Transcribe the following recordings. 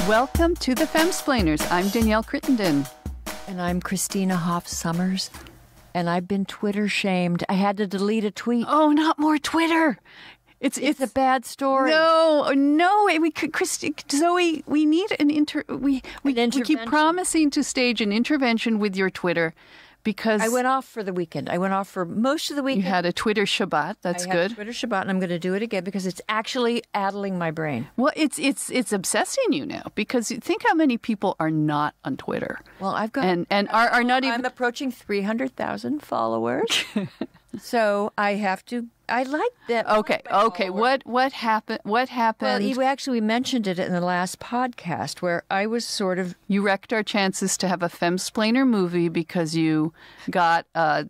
Welcome to the Femsplainers. I'm Danielle Crittenden. And I'm Christina Hoff-Summers. And I've been Twitter shamed. I had to delete a tweet. Oh, not more Twitter. It's a bad story. No. We could, Zoe. We need we keep promising to stage an intervention with your Twitter, because I went off for the weekend. I went off for most of the weekend. You had a Twitter Shabbat. That's good. I had a Twitter Shabbat, and I'm going to do it again because it's actually addling my brain. Well, it's obsessing you now, because think how many people are not on Twitter. Well, I've got and are not even. I'm approaching 300,000 followers, so I have to. I like that. Okay. What happened? Well, we mentioned it in the last podcast where I was sort of... You wrecked our chances to have a Femsplainer movie because you got a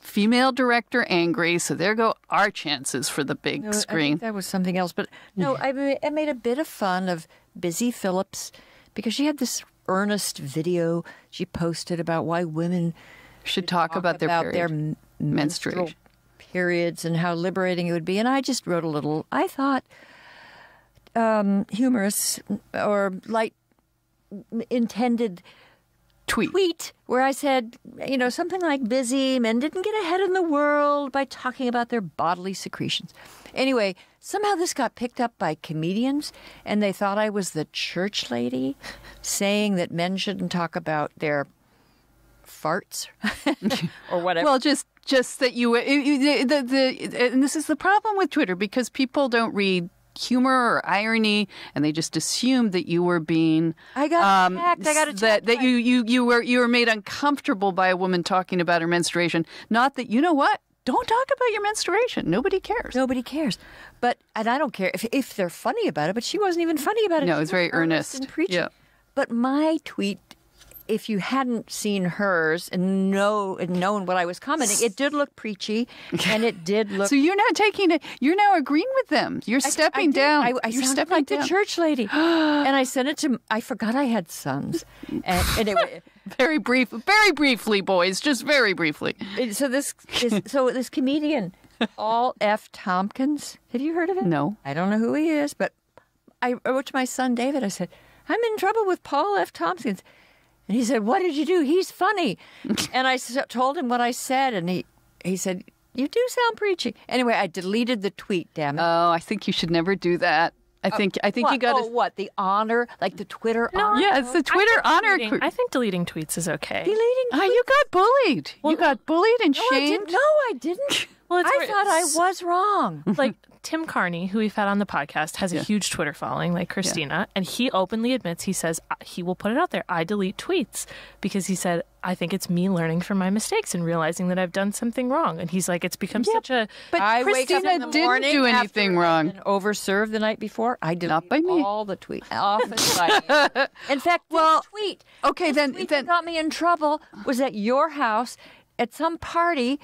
female director angry. So there go our chances for the big screen. I think that was something else. But no, I made a bit of fun of Busy Phillips because she had this earnest video she posted about why women should talk about their menstruation. Periods and how liberating it would be. And I just wrote a little, I thought, humorous or light intended tweet where I said, something like busy men didn't get ahead in the world by talking about their bodily secretions. Anyway, somehow this got picked up by comedians, and they thought I was the church lady saying that men shouldn't talk about their farts or whatever. Well, just that and this is the problem with Twitter, because people don't read humor or irony, and they just assume that you were being I got attacked. that you were made uncomfortable by a woman talking about her menstruation. Not that, don't talk about your menstruation. Nobody cares. And I don't care if they're funny about it, but she wasn't even funny about it. No, it was very earnest and preaching. Yeah. But my tweet, if you hadn't seen hers and known what I was commenting, it did look preachy, and it did look. So you're not taking it. You're now agreeing with them. You're stepping down. You're stepping like down. The church lady, and I sent it to. I forgot I had sons, and anyway, very briefly, boys, just very briefly. So this comedian, Paul F. Tompkins. Have you heard of him? No, I don't know who he is, but I wrote to my son David. I said, I'm in trouble with Paul F. Tompkins. And he said, what did you do? He's funny. And I told him what I said, and he said, you do sound preachy. Anyway, I deleted the tweet, damn it. Oh, I think you should never do that. I think you got to... Oh, what? The honor? Like the Twitter honor? Yeah, it's the Twitter honor. I think deleting tweets is okay. Deleting tweets? You got bullied. You got bullied and shamed. No, I didn't. Well, I thought I was wrong. Like Tim Carney, who we've had on the podcast, has a huge Twitter following, like Christina, and he openly admits, he says he will put it out there. I delete tweets because he said, I think it's me learning from my mistakes and realizing that I've done something wrong. And he's like, it's become such a... But I Christina didn't do anything wrong. Overserved the night before. I deleted all the tweets. Often by me. In fact, this tweet, that got me in trouble was at your house at some party...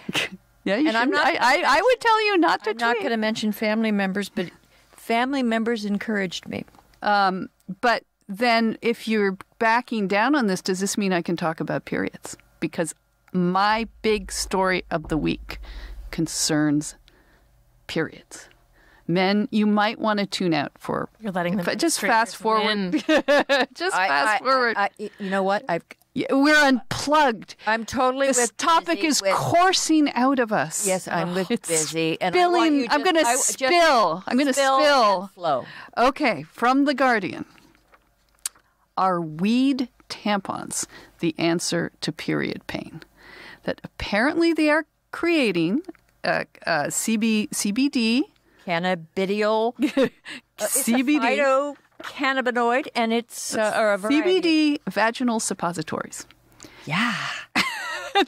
Yeah, I would tell you not to tweet. I'm not going to mention family members, but family members encouraged me. But then if you're backing down on this, does this mean I can talk about periods? Because my big story of the week concerns periods. Men, you might want to tune out for... You're letting them... Just fast forward. Just fast forward. You know what? We're unplugged. I'm totally this with topic is coursing out of us. Yes, I'm with busy. And spilling. I'm going to spill. I'm going to spill. Flow. Okay, from The Guardian. Are weed tampons the answer to period pain? That apparently they are creating CBD. Cannabidiol. CBD. Cannabinoid, and it's a CBD vaginal suppositories. Yeah.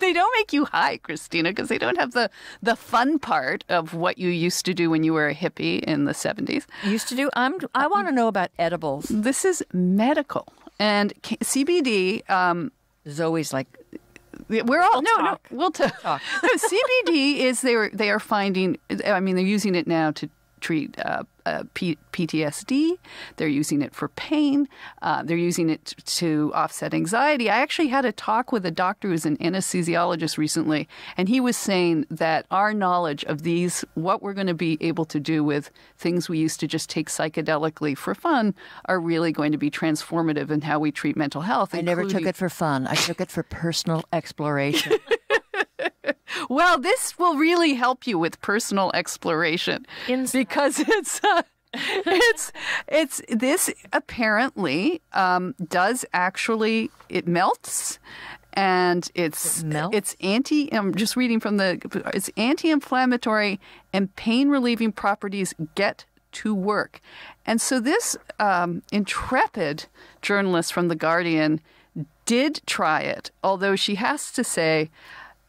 They don't make you high, Christina, because they don't have the fun part of what you used to do when you were a hippie in the 70s. Used to do? I want to know about edibles. This is medical. And CBD... Zoe's like... We'll talk. CBD is they are finding... I mean, they're using it now to treat PTSD. They're using it for pain. They're using it to offset anxiety. I actually had a talk with a doctor who's an anesthesiologist recently, and he was saying that our knowledge of these, what we're going to be able to do with things we used to just take psychedelically for fun, are really going to be transformative in how we treat mental health. I never took it for fun. I took it for personal exploration. Well, this will really help you with personal exploration because it's this apparently does actually, it melts, and it's I'm just reading from it's anti-inflammatory and pain relieving properties get to work. And so this intrepid journalist from The Guardian did try it, although she has to say,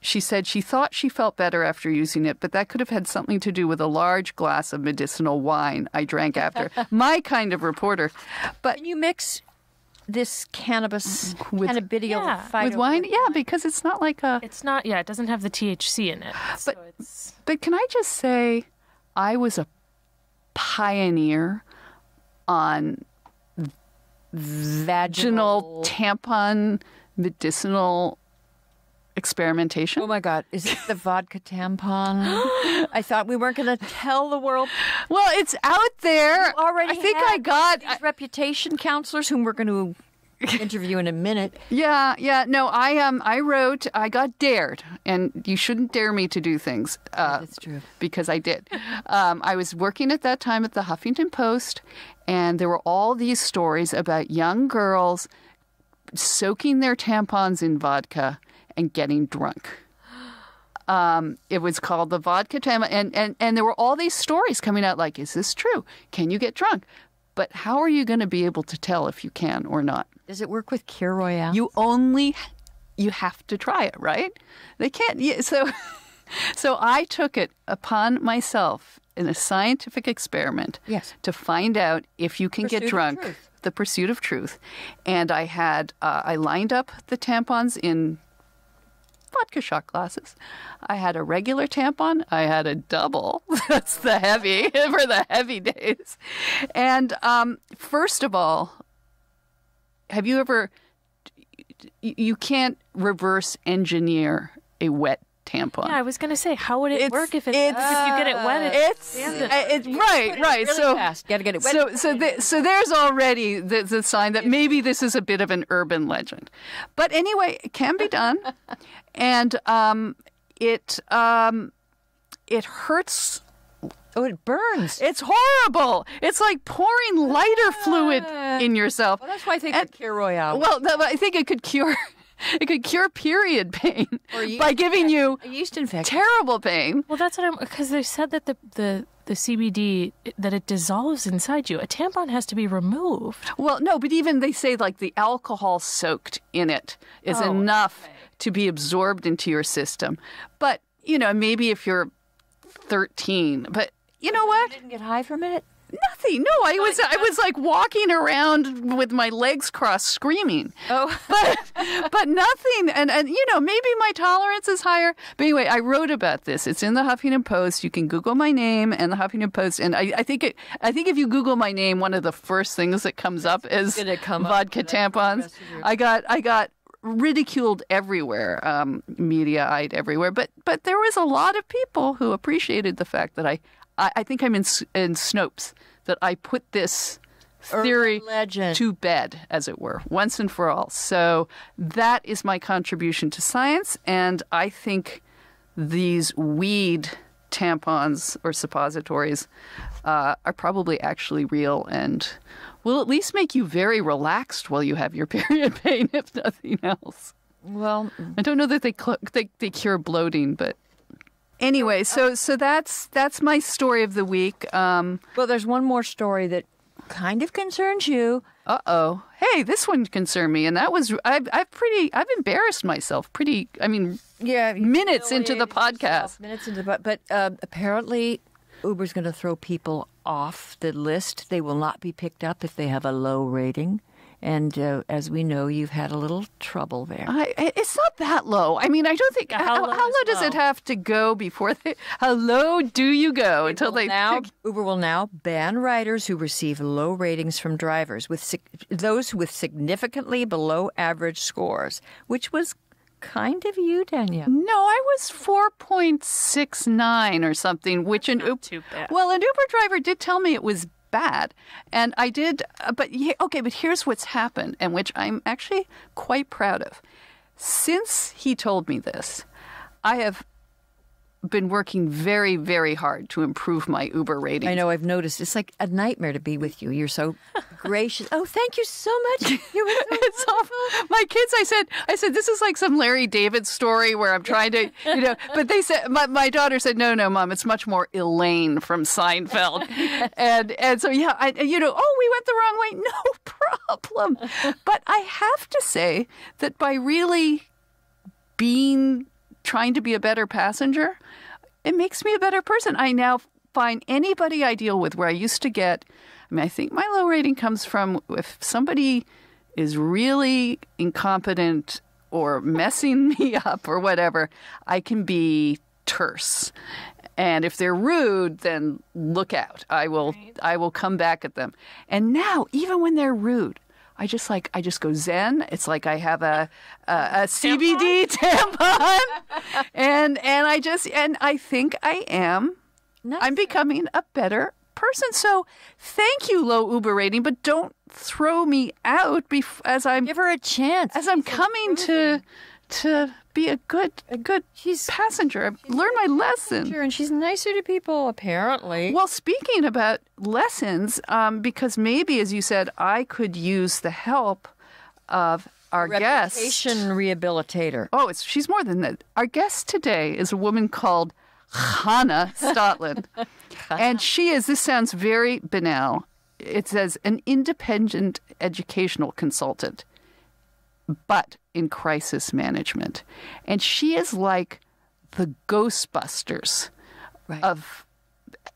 she said she thought she felt better after using it, but that could have had something to do with a large glass of medicinal wine I drank after. My kind of reporter. But can you mix this cannabidiol with wine? Yeah, because it's not like a... It's not, it doesn't have the THC in it. But can I just say, I was a pioneer on vaginal tampon medicinal experimentation. Oh my God. Is it the vodka tampon? I thought we weren't going to tell the world. Well, it's out there. You already I got reputation counselors whom we're going to interview in a minute. Yeah. No, I got dared, and you shouldn't dare me to do things. That's true. Because I did. I was working at that time at the Huffington Post, and there were all these stories about young girls soaking their tampons in vodka and getting drunk. It was called the vodka tampon, and there were all these stories coming out like, is this true? Can you get drunk? But how are you going to be able to tell if you can or not? Does it work with Cure Royale? You have to try it, right? They can't. Yeah, so I took it upon myself in a scientific experiment to find out if you can get drunk. The pursuit of truth. And I lined up the tampons in vodka shot glasses. I had a regular tampon. I had a double. That's the heavy, for the heavy days. And first of all, have you ever, you can't reverse engineer a wet tampon. Yeah, I was going to say, how would it work if you get it wet? It's right. Really so fast. Got to get it wet. So there's already the sign that maybe this is a bit of an urban legend, but anyway, it can be done, and it hurts. Oh, it burns. It's horrible. It's like pouring lighter fluid in yourself. Well, that's why I think it's Cure Royale. Well, I think it could cure. It could cure period pain by giving you a yeast infection. Terrible pain. Well, that's what because they said that the CBD, that it dissolves inside you. A tampon has to be removed. Well, no, but even they say like the alcohol soaked in it is enough to be absorbed into your system. But, maybe if you're 13, but you know what? You didn't get high from it? Nothing. No, I was like walking around with my legs crossed screaming. Oh. But nothing. And maybe my tolerance is higher. But anyway, I wrote about this. It's in the Huffington Post. You can Google my name and the Huffington Post. And I think if you Google my name, one of the first things that comes up is vodka tampons. I got ridiculed everywhere, media-eyed everywhere. But there was a lot of people who appreciated the fact that I think I'm in Snopes, that I put this theory to bed, as it were, once and for all. So that is my contribution to science, and I think these weed tampons or suppositories are probably actually real and will at least make you very relaxed while you have your period pain, if nothing else. Well, I don't know that they cure bloating, but... Anyway, so that's my story of the week. Well, there's one more story that kind of concerns you. Uh-oh. Hey, this one concerned me, and that was I've embarrassed myself minutes into the podcast. But apparently Uber's going to throw people off the list. They will not be picked up if they have a low rating. And as we know, you've had a little trouble there. It's not that low. I mean, I don't think. Yeah, how low does it have to go before they? How low do you go until they? Uber will now ban riders who receive low ratings from drivers, with those with significantly below average scores, which was kind of you, Danielle. No, I was 4.69 or something, which too bad. Well, an Uber driver did tell me it was bad, and I did. But here's what's happened, and which I'm actually quite proud of. Since he told me this, I have been working very, very hard to improve my Uber ratings. I know, I've noticed. It's like a nightmare to be with you. You're so gracious. Oh, thank you so much. You were so it's awful. My kids, I said, this is like some Larry David story where I'm trying to, but they said, my daughter said, no, Mom, it's much more Elaine from Seinfeld. and so, yeah, we went the wrong way. No problem. But I have to say that by really trying to be a better passenger, it makes me a better person. I now find anybody I deal with where I used to get, I think my low rating comes from if somebody is really incompetent or messing me up or whatever, I can be terse. And if they're rude, then look out. I will come back at them. And now, even when they're rude, I just go zen. It's like I have a CBD tampon, and I think I am. Nice. I'm becoming a better person. So thank you, low Uber rating, but don't throw me out as I'm give her a chance. As I'm coming to be a good passenger. I've learned my lesson. And she's nicer to people, apparently. Well, speaking about lessons, because maybe, as you said, I could use the help of our guest. Reputation rehabilitator. Oh, she's more than that. Our guest today is a woman called Hanna Stotland. And this sounds very banal. It says an independent educational consultant, but in crisis management. And she is like the Ghostbusters of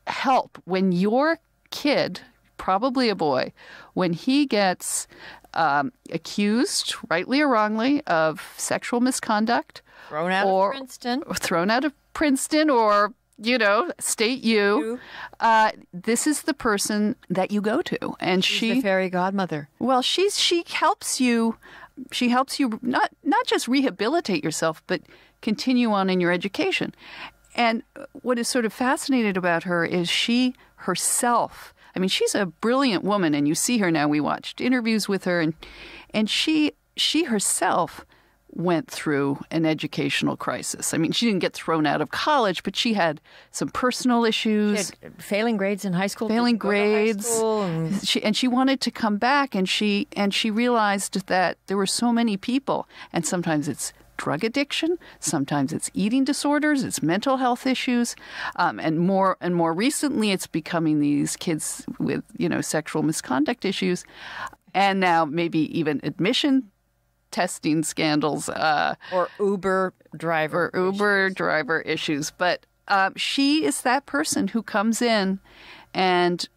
help when your kid, probably a boy, when he gets accused, rightly or wrongly, of sexual misconduct. Thrown out of Princeton or, state U. This is the person that you go to. And she's the fairy godmother. Well, she helps you. She helps you not just rehabilitate yourself, but continue on in your education. And what is sort of fascinating about her is she herself. She's a brilliant woman, and you see her now. We watched interviews with her, and she herself went through an educational crisis. She didn't get thrown out of college, but she had some personal issues. She had failing grades in high school. And she wanted to come back, and she realized that there were so many people, and sometimes it's drug addiction, sometimes it's eating disorders, it's mental health issues, and more recently it's becoming these kids with sexual misconduct issues, and now maybe even admission testing scandals or Uber driver issues. But she is that person who comes in, and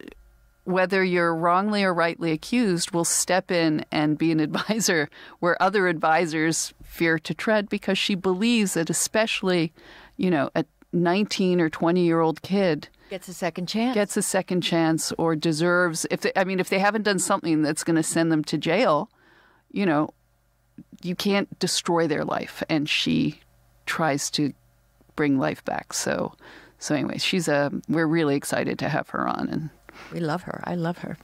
whether you're wrongly or rightly accused, will step in and be an advisor where other advisors fear to tread, because she believes that especially, a 19 or 20-year-old kid gets a second chance or deserves, if they haven't done something that's going to send them to jail, you can't destroy their life. And she tries to bring life back. So anyway, we're really excited to have her on, and we love her. I love her.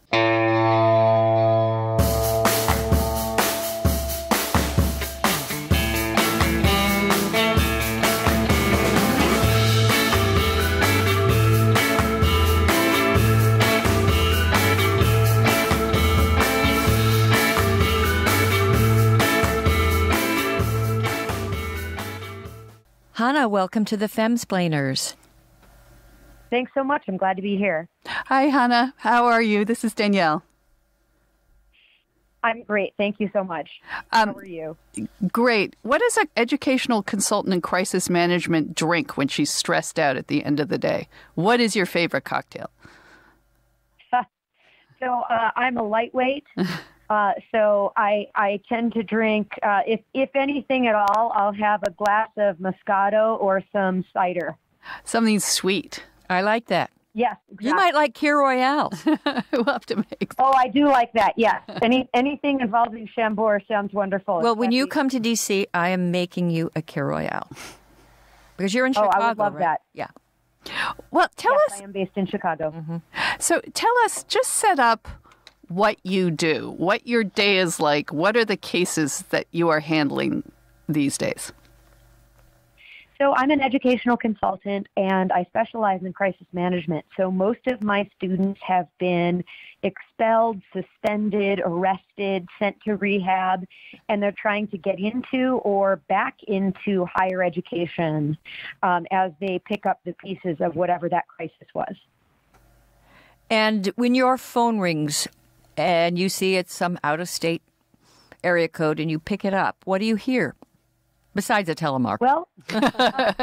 Hanna, welcome to the Femsplainers. Thanks so much. I'm glad to be here. Hi, Hanna. How are you? This is Danielle. I'm great. Thank you so much. How are you? Great. What does an educational consultant in crisis management drink when she's stressed out at the end of the day? What is your favorite cocktail? So I'm a lightweight, So I tend to drink, if anything at all, I'll have a glass of Moscato or some cider. Something sweet. I like that. Yes, exactly. You might like Kir Royale. We'll have to make. Oh, I do like that. Yes. Anything involving Chambord sounds wonderful. Well, when you come to D.C., I am making you a Kir Royale. Because you're in Chicago, I would love right? that. Yeah. Well, tell us. I am based in Chicago. Mm-hmm. So tell us, just set up what you do, what your day is like. What are the cases that you are handling these days? So I'm an educational consultant, and I specialize in crisis management. So most of my students have been expelled, suspended, arrested, sent to rehab, and they're trying to get into or back into higher education as they pick up the pieces of whatever that crisis was. And when your phone rings and you see it's some out-of-state area code and you pick it up, what do you hear? Besides a telemark. Well,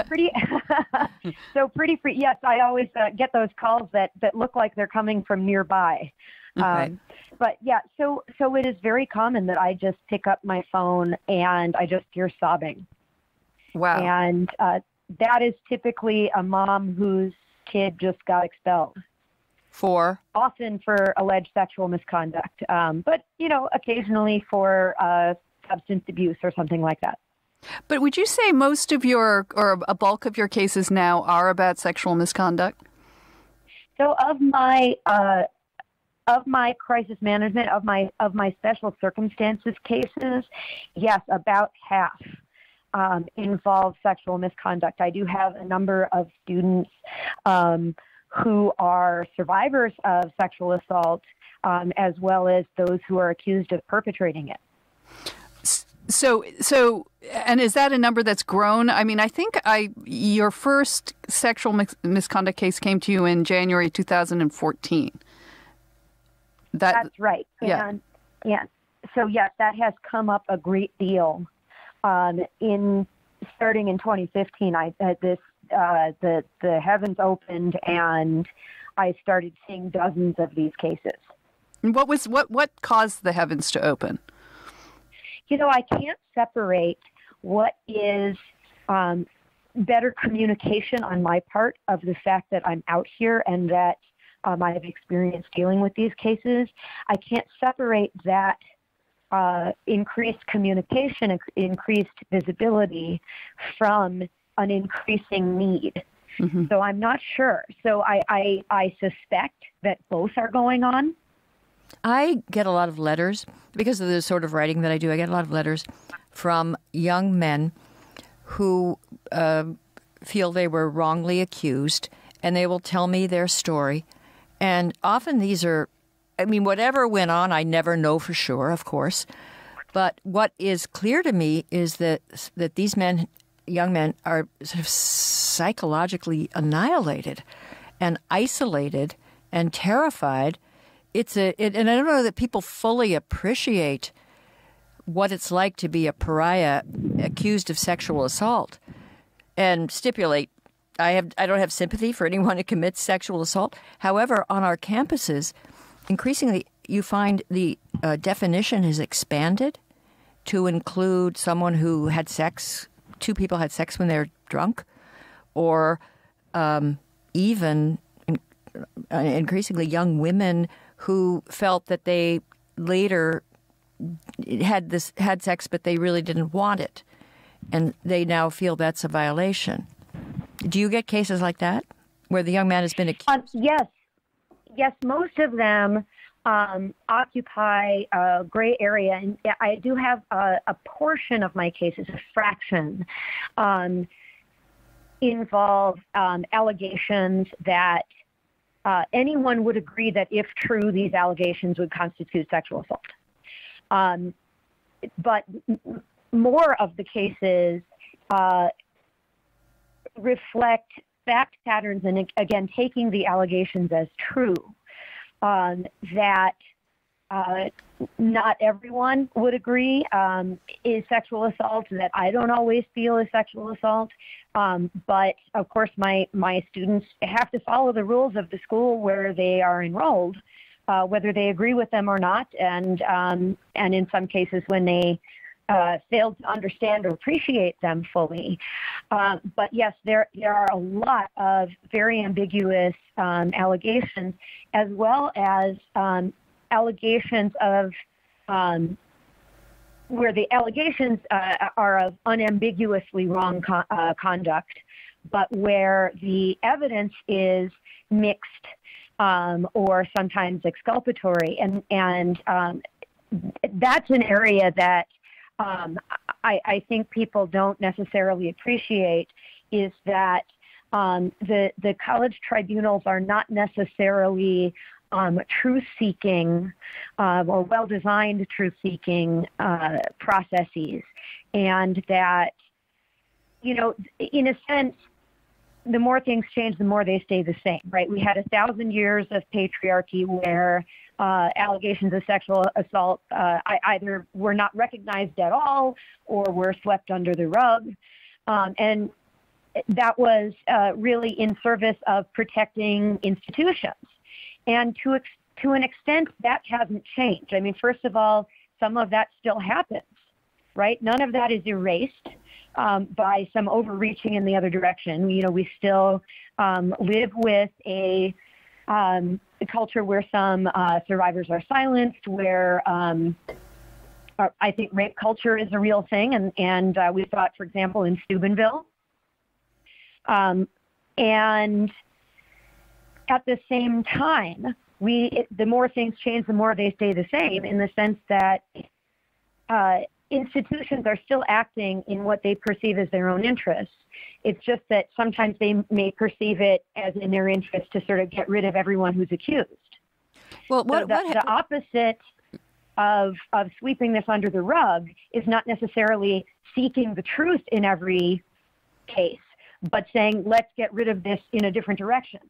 pretty free. Yes, I always get those calls that look like they're coming from nearby. Okay. But yeah, so it is very common that I just pick up my phone and I just hear sobbing. Wow. And that is typically a mom whose kid just got expelled. Often for alleged sexual misconduct, but occasionally for substance abuse or something like that. But would you say most of your, or a bulk of your cases now are about sexual misconduct? So of my crisis management, of my special circumstances cases, yes, about half involve sexual misconduct. I do have a number of students who are survivors of sexual assault, as well as those who are accused of perpetrating it. So, and is that a number that's grown? I mean, I think your first sexual misconduct case came to you in January 2014. That's right. Yeah. And so yes, that has come up a great deal. Starting in 2015, the heavens opened and I started seeing dozens of these cases. And what caused the heavens to open? I can't separate what is better communication on my part of the fact that I'm out here and that I have experience dealing with these cases. I can't separate that increased communication, increased visibility from an increasing need. Mm-hmm. So I'm not sure. So I suspect that both are going on. I get a lot of letters because of the sort of writing that I do. I get a lot of letters from young men who feel they were wrongly accused, and they will tell me their story. And often these are, whatever went on, I never know for sure, of course. But what is clear to me is that these men, young men, are sort of psychologically annihilated and isolated and terrified. And I don't know that people fully appreciate what it's like to be a pariah accused of sexual assault. And stipulate, I don't have sympathy for anyone who commits sexual assault. However, on our campuses, increasingly you find the definition has expanded to include someone who had sex, two people had sex when they're drunk, or even increasingly young women who felt that they later had sex, but they really didn't want it, and they now feel that's a violation. Do you get cases like that where the young man has been accused? Yes. Most of them occupy a gray area, and I do have a portion of my cases, a fraction, involve allegations that anyone would agree that, if true, these allegations would constitute sexual assault. But more of the cases reflect fact patterns, and again, taking the allegations as true, that not everyone would agree is sexual assault, that I don't always feel is sexual assault. But of course, my students have to follow the rules of the school where they are enrolled. whether they agree with them or not, and in some cases when they failed to understand or appreciate them fully. But yes, there are a lot of very ambiguous allegations, as well as allegations of where the allegations are of unambiguously wrong conduct, but where the evidence is mixed or sometimes exculpatory, and that's an area that I think people don't necessarily appreciate, is that the college tribunals are not necessarily truth-seeking or well-designed truth-seeking processes, and that, you know, in a sense, the more things change, the more they stay the same, right? We had 1,000 years of patriarchy where allegations of sexual assault either were not recognized at all or were swept under the rug. And that was really in service of protecting institutions. And to an extent, that hasn't changed. I mean, first of all, some of that still happens, right? None of that is erased by some overreaching in the other direction. You know, we still live with a culture where some survivors are silenced, where I think rape culture is a real thing, and we saw it, for example, in Steubenville. And at the same time, the more things change, the more they stay the same, in the sense that institutions are still acting in what they perceive as their own interests. It's just that sometimes they may perceive it as in their interest to sort of get rid of everyone who's accused. Well, the opposite of sweeping this under the rug is not necessarily seeking the truth in every case, but saying, let's get rid of this in a different direction.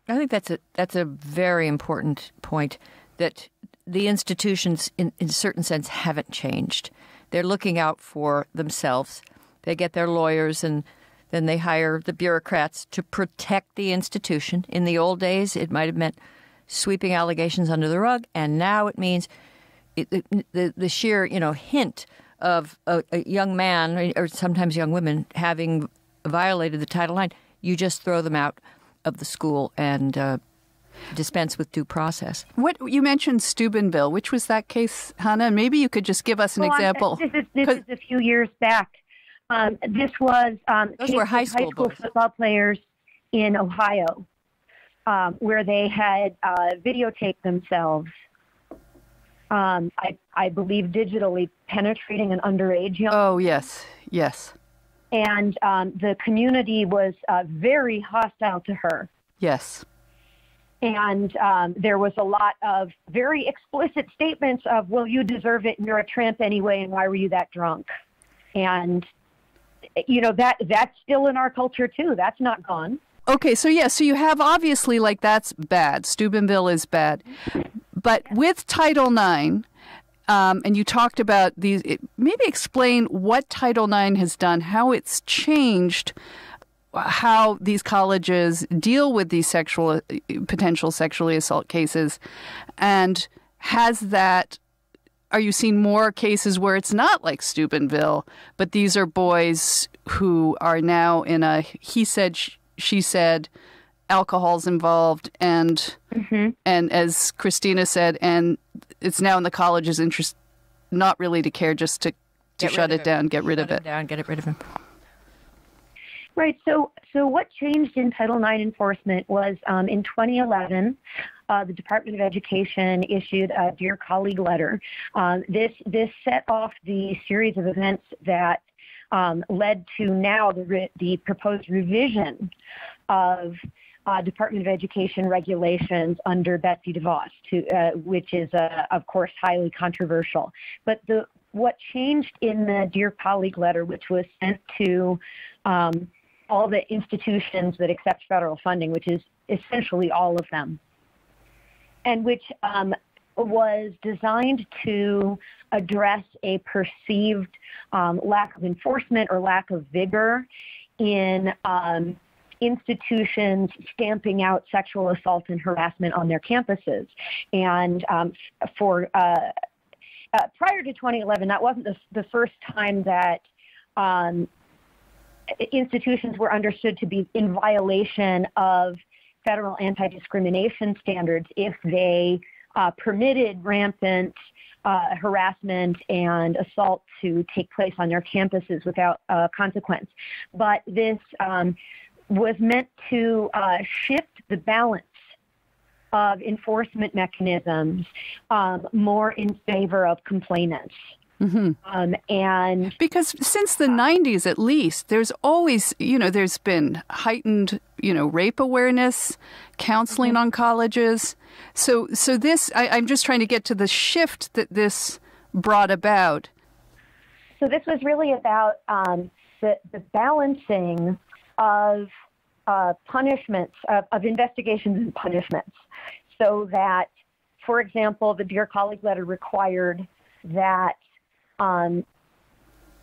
I think that's a very important point, that the institutions, in a certain sense, haven't changed. They're looking out for themselves. They get their lawyers, and then they hire the bureaucrats to protect the institution. In the old days, it might have meant sweeping allegations under the rug, and now it means the sheer, hint of a young man, or sometimes young women, having violated the Title IX, you just throw them out of the school and dispense with due process. What you mentioned Steubenville, which was that case, Hanna? Maybe you could just give us an example. This is a few years back. This was those were high school football players in Ohio, where they had videotaped themselves. I believe digitally penetrating an underage young. Oh yes. And the community was very hostile to her. Yes. And there was a lot of very explicit statements of, well, you deserve it and you're a tramp anyway, and why were you that drunk? And, that's still in our culture too. That's not gone. Okay, so you have obviously, that's bad. Steubenville is bad. But with Title IX, and you talked about these, maybe explain what Title IX has done, how it's changed how these colleges deal with these potential sexually assault cases, and are you seeing more cases where it's not like Steubenville, but these are boys who are now in a he said, she said, alcohol's involved, and as Christina said, and it's now in the college's interest not really to care, just to shut it down, get rid of it. Get rid of him. Right. So what changed in Title IX enforcement was in 2011, the Department of Education issued a Dear Colleague letter. This set off the series of events that led to now the proposed revision of Department of Education regulations under Betsy DeVos, which is, of course, highly controversial. But what changed in the Dear Colleague letter, which was sent to all the institutions that accept federal funding, which is essentially all of them, and which was designed to address a perceived lack of enforcement or lack of vigor in institutions stamping out sexual assault and harassment on their campuses. And prior to 2011, that wasn't the first time that institutions were understood to be in violation of federal anti-discrimination standards if they permitted rampant harassment and assault to take place on their campuses without consequence. But this was meant to shift the balance of enforcement mechanisms more in favor of complainants. Mm-hmm. And because since the 90s, at least, there's always, there's been heightened, rape awareness, counseling on colleges. So this, I'm just trying to get to the shift that this brought about. So this was really about the balancing of punishments, of investigations and punishments, so that, for example, the Dear Colleague letter required that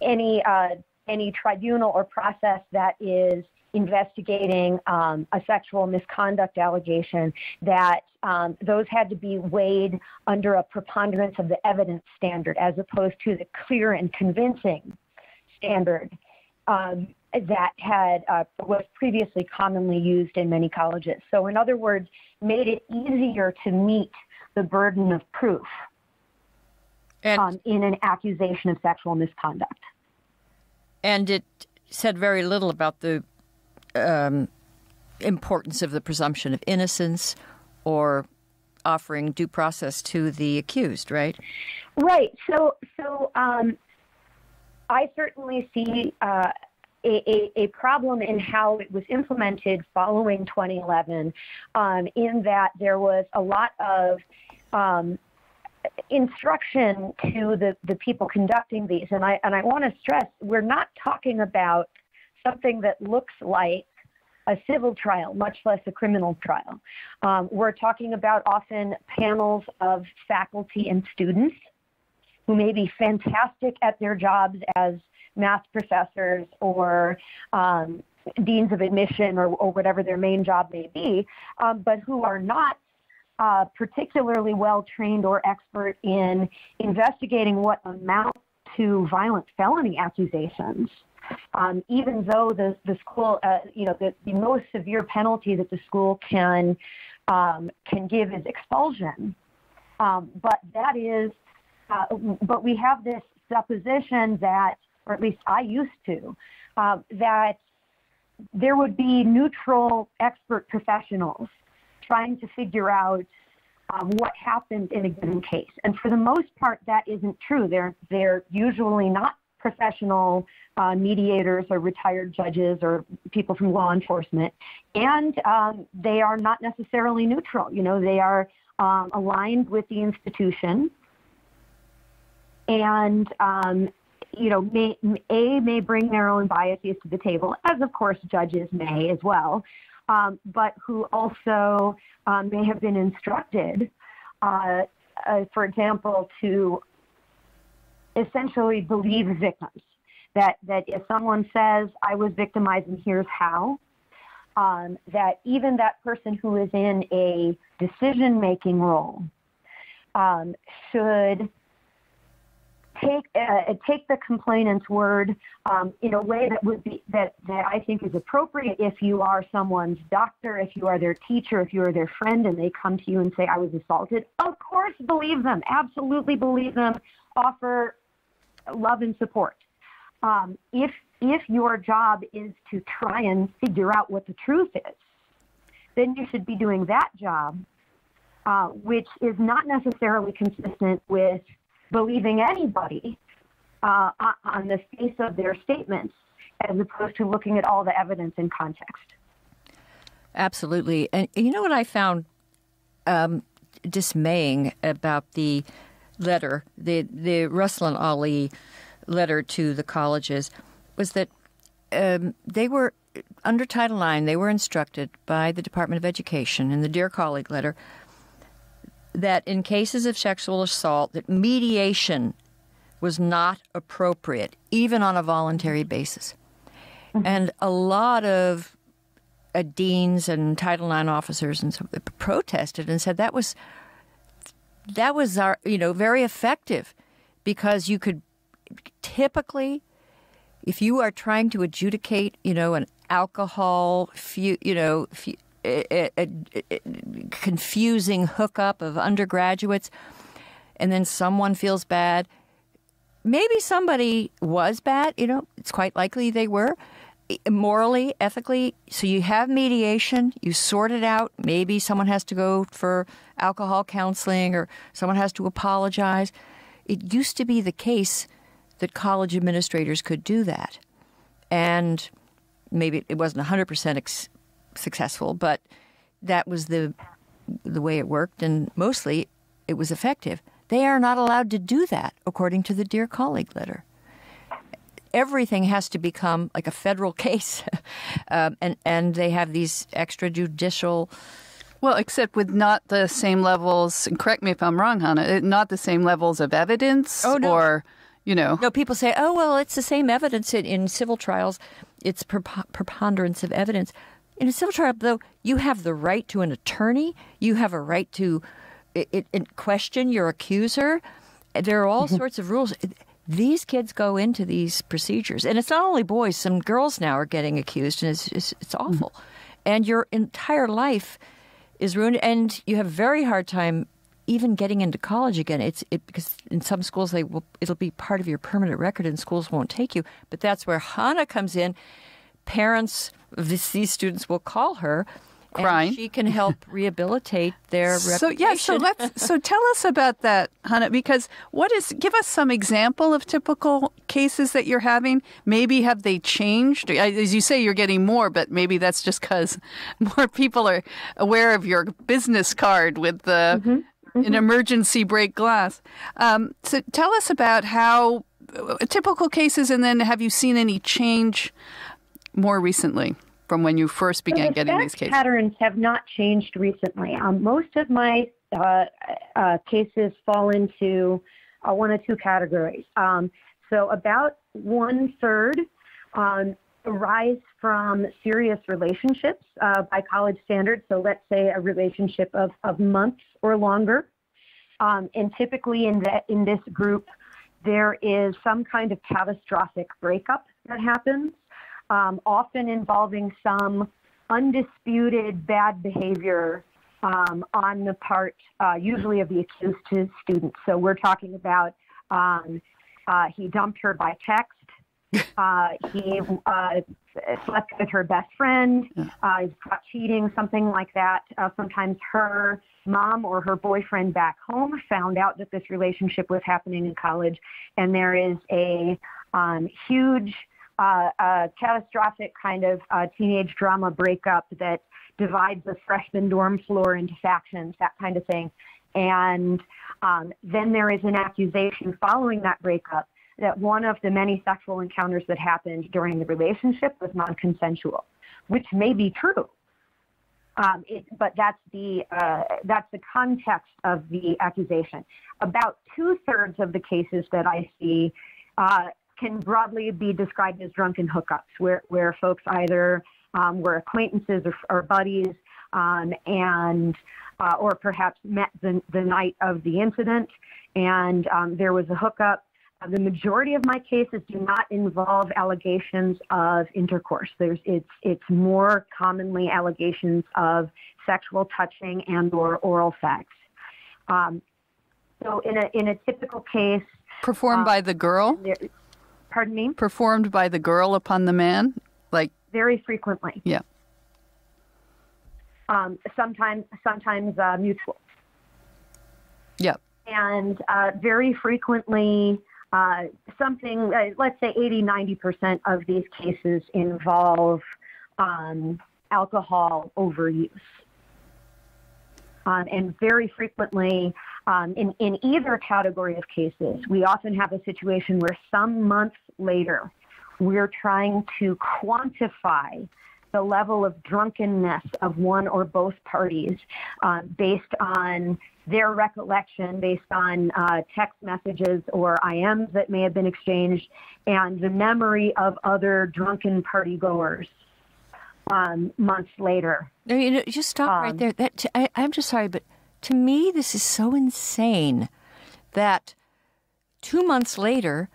any tribunal or process that is investigating a sexual misconduct allegation, that those had to be weighed under a preponderance of the evidence standard as opposed to the clear and convincing standard that was previously commonly used in many colleges. So in other words, made it easier to meet the burden of proof in an accusation of sexual misconduct. And it said very little about the importance of the presumption of innocence or offering due process to the accused, right? Right. So I certainly see a problem in how it was implemented following 2011, in that there was a lot of instruction to the people conducting these. And I want to stress, we're not talking about something that looks like a civil trial, much less a criminal trial. We're talking about often panels of faculty and students who may be fantastic at their jobs as math professors or deans of admission or whatever their main job may be, but who are not particularly well-trained or expert in investigating what amount to violent felony accusations, even though the school, the most severe penalty that the school can give is expulsion. But that is, but we have this supposition that, or at least I used to, that there would be neutral expert professionals trying to figure out what happened in a given case. And for the most part, that isn't true. They're usually not professional mediators or retired judges or people from law enforcement. And they are not necessarily neutral. They are aligned with the institution and, may bring their own biases to the table, as of course judges may as well. But who also may have been instructed, for example, to essentially believe victims. That if someone says, I was victimized and here's how, that even that person who is in a decision-making role should take the complainant's word in a way that would be that I think is appropriate if you are someone's doctor, if you are their teacher, if you are their friend, and they come to you and say, I was assaulted. Of course, believe them. Absolutely believe them. Offer love and support. If your job is to try and figure out what the truth is, then you should be doing that job, which is not necessarily consistent with believing anybody on the face of their statements, as opposed to looking at all the evidence in context. Absolutely. And you know what I found dismaying about the letter, the Russell and Ali letter to the colleges, was that they were, under Title IX, they were instructed by the Department of Education in the Dear Colleague letter that in cases of sexual assault, that mediation was not appropriate, even on a voluntary basis. Mm-hmm. And a lot of deans and Title IX officers and so protested and said that was our, very effective, because you could typically, if you are trying to adjudicate, an alcohol, confusing hookup of undergraduates, and then someone feels bad. Maybe somebody was bad, it's quite likely they were, morally, ethically. So you have mediation, you sort it out. Maybe someone has to go for alcohol counseling or someone has to apologize. It used to be the case that college administrators could do that. And maybe it wasn't 100% successful, but that was the way it worked, and mostly it was effective. They are not allowed to do that, according to the Dear Colleague letter. Everything has to become like a federal case, and they have these extrajudicial. Well, except with not the same levels, and correct me if I'm wrong, Hanna, not the same levels of evidence or, No, people say, oh, well, it's the same evidence in civil trials. It's preponderance of evidence. In a civil trial, though, you have the right to an attorney. You have a right to question your accuser. There are all sorts of rules. These kids go into these procedures. And it's not only boys. Some girls now are getting accused, and it's awful. And your entire life is ruined, and you have a very hard time even getting into college again. Because in some schools it'll be part of your permanent record, and schools won't take you. But that's where Hanna comes in. Parents of these students will call her, crying. And she can help rehabilitate their reputation. So tell us about that, Hanna, because give us some example of typical cases that you're having. Maybe have they changed? As you say, you're getting more, but maybe that's just because more people are aware of your business card with the an emergency break glass. So tell us about how typical cases, and then have you seen any change more recently from when you first began getting these cases? Patterns have not changed recently. Most of my cases fall into one of two categories. So about 1/3 arise from serious relationships by college standards. So let's say a relationship of months or longer. And typically in this group, there is some kind of catastrophic breakup that happens. Often involving some undisputed bad behavior on the part, usually of the accused to students. So we're talking about he dumped her by text. He slept with her best friend. He's caught cheating, something like that. Sometimes her mom or her boyfriend back home found out that this relationship was happening in college, and there is a huge catastrophic kind of teenage drama breakup that divides the freshman dorm floor into factions, that kind of thing. And then there is an accusation following that breakup that one of the many sexual encounters that happened during the relationship was non-consensual, which may be true. But that's the context of the accusation. About 2/3 of the cases that I see can broadly be described as drunken hookups, where folks either were acquaintances or buddies, and or perhaps met the night of the incident, and there was a hookup. The majority of my cases do not involve allegations of intercourse. It's more commonly allegations of sexual touching and/or oral sex. So in a typical case, performed by the girl. Pardon me? Performed by the girl upon the man, like very frequently. Yeah. Sometimes mutual. Yeah. And very frequently, something, let's say 80-90% of these cases involve alcohol overuse. And very frequently, in either category of cases, we often have a situation where some months later, we're trying to quantify the level of drunkenness of one or both parties based on their recollection, based on text messages or IMs that may have been exchanged, and the memory of other drunken party goers. months later. No, just stop right there. I'm just sorry, but to me, this is so insane that 2 months later,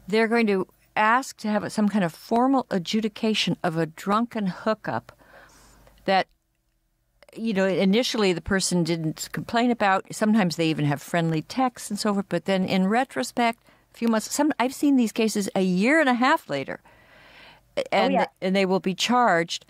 they're going to ask to have some kind of formal adjudication of a drunken hookup that, initially the person didn't complain about. Sometimes they even have friendly texts and so forth. But then in retrospect, a few months, I've seen these cases a year and a half later, and they will be charged.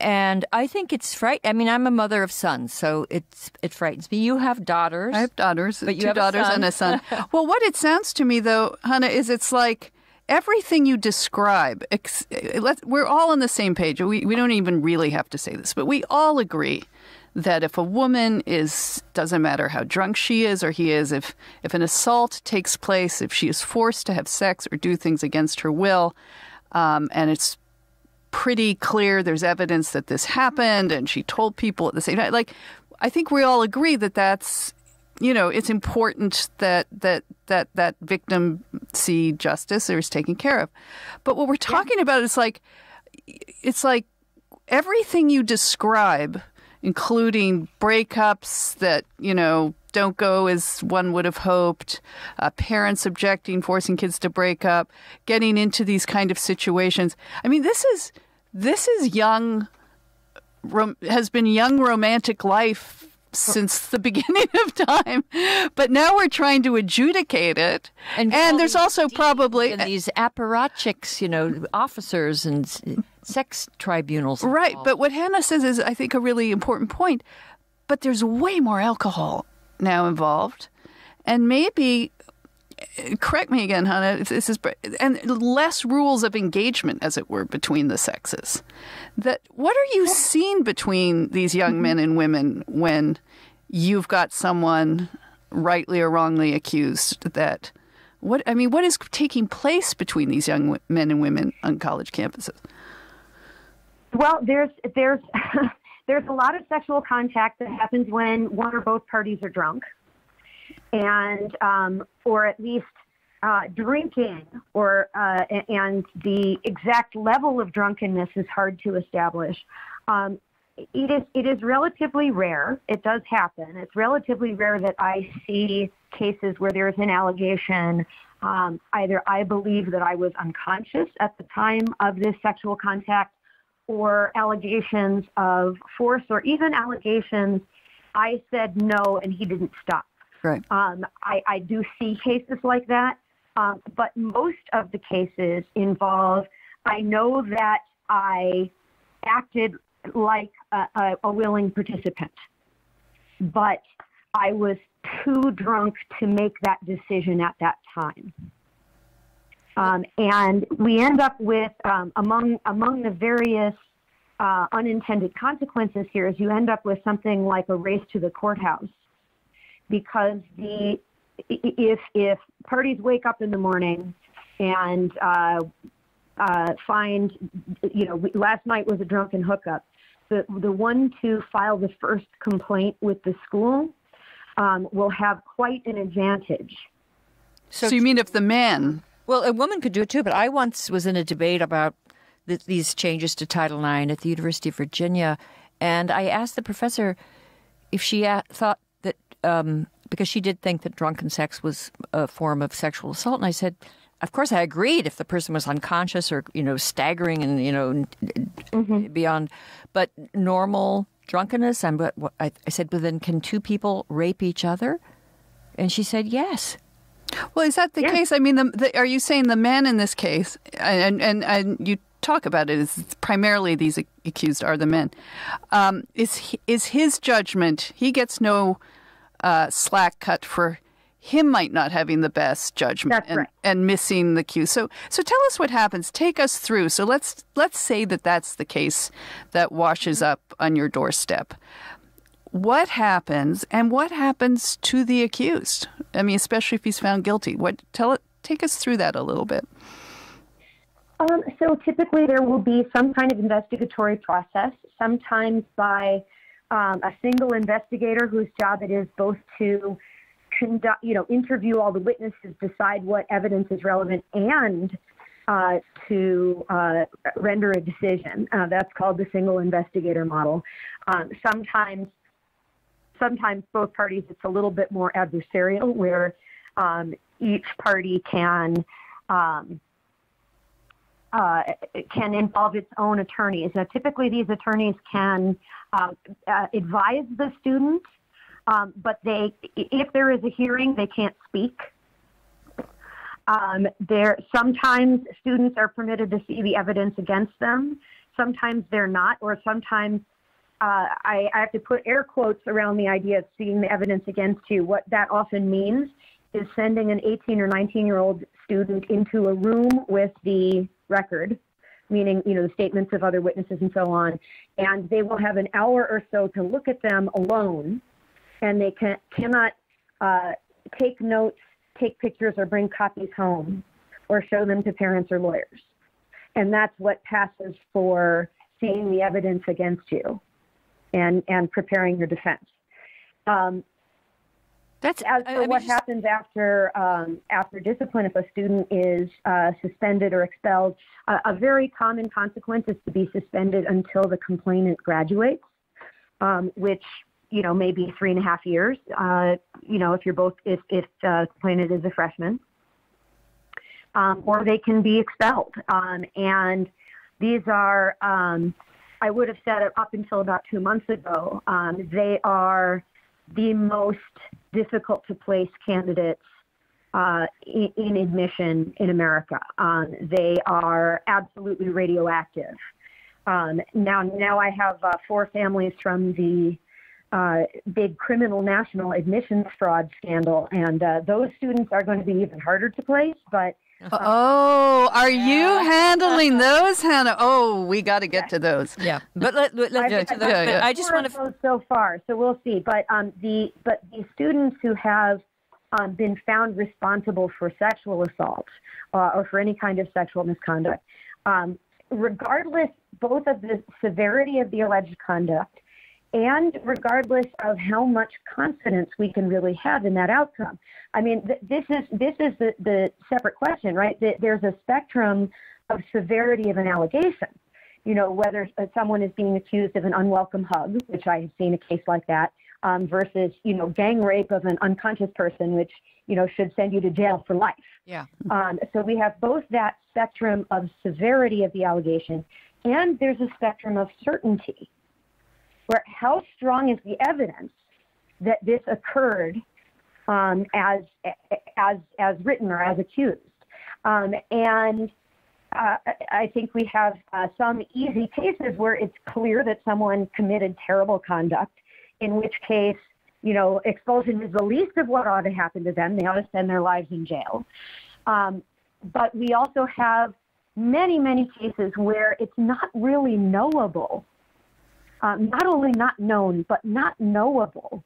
And I think it's frightening. I mean, I'm a mother of sons, so it frightens me. You have daughters. I have daughters, but you two have daughters and a son. Well, what it sounds to me, though, Hanna, is it's like everything you describe, we're all on the same page. We don't even really have to say this, but we all agree that if a woman doesn't matter how drunk she is or he is, if an assault takes place, if she is forced to have sex or do things against her will, and it's pretty clear there's evidence that this happened and she told people at the same time. Like, I think we all agree that that's, it's important that victim see justice or is taken care of. But what we're talking about is it's like everything you describe, including breakups that, don't go as one would have hoped, parents objecting, forcing kids to break up, getting into these kind of situations. I mean, this is young, has been young romantic life since the beginning of time. But now we're trying to adjudicate it. And there's also probably these apparatchiks, officers and sex tribunals. Right. Involved. But what Hanna says is, I think, a really important point. But there's way more alcohol now involved. And maybe, correct me again, Hanna, if this is, and less rules of engagement, as it were, between the sexes. What are you seeing between these young men and women when you've got someone rightly or wrongly accused that? What is taking place between these young men and women on college campuses? Well, there's there's a lot of sexual contact that happens when one or both parties are drunk, and or at least drinking, and the exact level of drunkenness is hard to establish. It is relatively rare. It does happen. It's relatively rare that I see cases where there is an allegation. Either I believe that I was unconscious at the time of this sexual contact, or allegations of force, or even allegations I said no and he didn't stop. Right. I do see cases like that, but most of the cases involve, I know that I acted like a willing participant, but I was too drunk to make that decision at that time. And we end up with, among the various unintended consequences here, is you end up with something like a race to the courthouse, because if parties wake up in the morning and find, last night was a drunken hookup, the one to file the first complaint with the school will have quite an advantage. So you mean if the man... Well, a woman could do it too, but I once was in a debate about these changes to Title IX at the University of Virginia, and I asked the professor if she thought that, because she did think that drunken sex was a form of sexual assault, and I said, of course I agreed if the person was unconscious or, staggering and, beyond, but normal drunkenness, I said, but then can two people rape each other? And she said, yes. Well, is that the case? I mean, are you saying the man in this case, and you talk about it, is primarily these accused are the men, is his judgment, he gets no slack cut for him might not having the best judgment and missing the cue. So tell us what happens. Take us through. So let's say that that's the case that washes up on your doorstep. What happens, and what happens to the accused? I mean, especially if he's found guilty. Take us through that a little bit. So typically there will be some kind of investigatory process, sometimes by a single investigator whose job it is both to conduct, interview all the witnesses, decide what evidence is relevant, and to render a decision. That's called the single investigator model. Sometimes both parties, it's a little bit more adversarial, where each party can involve its own attorneys. Now, typically, these attorneys can advise the student, but if there is a hearing, they can't speak. Sometimes students are permitted to see the evidence against them. Sometimes they're not, or sometimes I have to put air quotes around the idea of seeing the evidence against you. What that often means is sending an 18 or 19-year-old student into a room with the record, meaning, the statements of other witnesses and so on, and they will have an hour or so to look at them alone, and they cannot take notes, take pictures, or bring copies home, or show them to parents or lawyers. And that's what passes for seeing the evidence against you and preparing your defense. What happens after discipline if a student is suspended or expelled, a very common consequence is to be suspended until the complainant graduates, which may be 3.5 years. If the complainant is a freshman, or they can be expelled. And these are, I would have said it up until about 2 months ago, they are the most difficult to place candidates in admission in America. They are absolutely radioactive. Now I have 4 families from the big criminal national admissions fraud scandal, and those students are going to be even harder to place. But are you handling those, Hannah? Oh, we got to get to those. Yeah, but let's get to those. I just want to so far, so we'll see. But the students who have been found responsible for sexual assault or for any kind of sexual misconduct, regardless both of the severity of the alleged conduct and regardless of how much confidence we can really have in that outcome. I mean, this is the separate question, right? There's a spectrum of severity of an allegation. Whether someone is being accused of an unwelcome hug, which I have seen a case like that, versus, gang rape of an unconscious person, which, should send you to jail for life. Yeah. So we have both that spectrum of severity of the allegation, and there's a spectrum of certainty, where how strong is the evidence that this occurred as written or as accused. And I think we have some easy cases where it's clear that someone committed terrible conduct, in which case, expulsion is the least of what ought to happen to them. They ought to spend their lives in jail. But we also have many, many cases where it's not really knowable. Not only not known, but not knowable.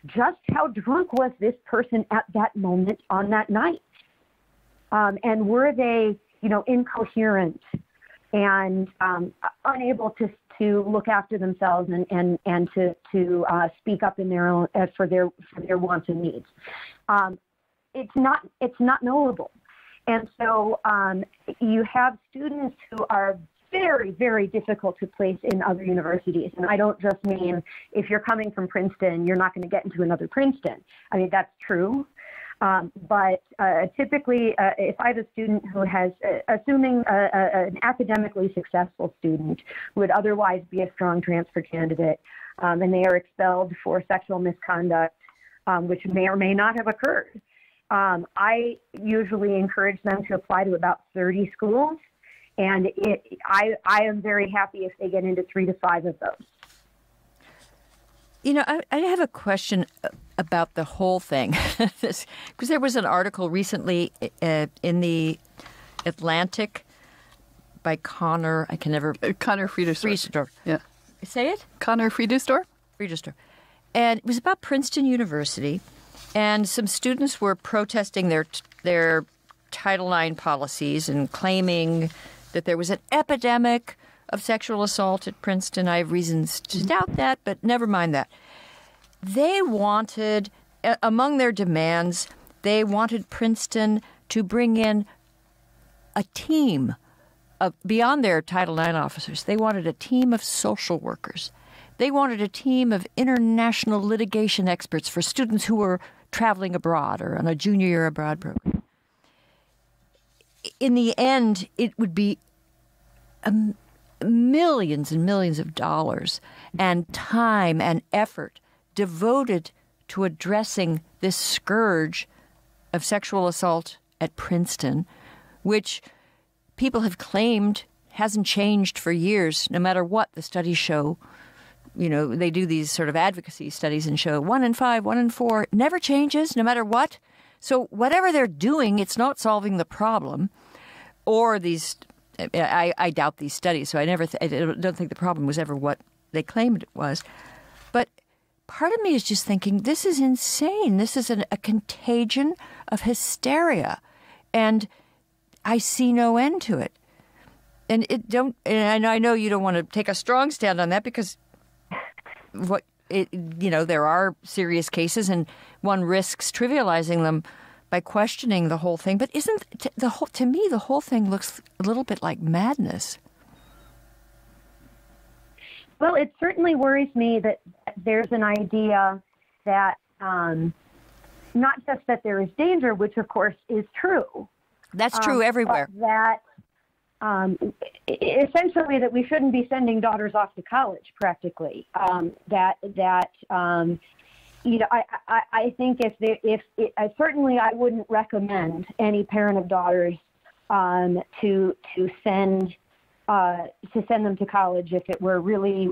Just how drunk was this person at that moment on that night? And were they, incoherent and unable to look after themselves and to speak up in their own for their wants and needs? It's not knowable. And so you have students who are very, very difficult to place in other universities. And I don't just mean if you're coming from Princeton, you're not going to get into another Princeton. I mean, that's true. But typically, if I have a student who has, assuming an academically successful student who would otherwise be a strong transfer candidate, and they are expelled for sexual misconduct, which may or may not have occurred, I usually encourage them to apply to about 30 schools. And I am very happy if they get into 3 to 5 of those. I have a question about the whole thing. Because there was an article recently in the Atlantic by Connor. Connor Friedersdorf. Yeah. Say it? Connor Friedersdorf. And it was about Princeton University. And some students were protesting their Title IX policies and claiming that there was an epidemic of sexual assault at Princeton. I have reasons to doubt that, but never mind that. They wanted, among their demands, they wanted Princeton to bring in a team of, beyond their Title IX officers, they wanted a team of social workers. They wanted a team of international litigation experts for students who were traveling abroad or on a junior year abroad program. In the end, it would be millions and millions of dollars and time and effort devoted to addressing this scourge of sexual assault at Princeton, which people have claimed hasn't changed for years, no matter what the studies show. You know, they do these sort of advocacy studies and show 1 in 5, 1 in 4, never changes, no matter what. So whatever they're doing, it's not solving the problem. Or these, I doubt these studies, so I don't think the problem was ever what they claimed it was. But part of me is just thinking, this is insane. This is a contagion of hysteria. And I see no end to it. And and I know you don't want to take a strong stand on that because there are serious cases and one risks trivializing them by questioning the whole thing. But to me, the whole thing looks a little bit like madness. Well, it certainly worries me that there's an idea that not just that there is danger, which of course is true. That's true everywhere. But that essentially that we shouldn't be sending daughters off to college, practically. I think certainly I wouldn't recommend any parent of daughters to send them to college if it were really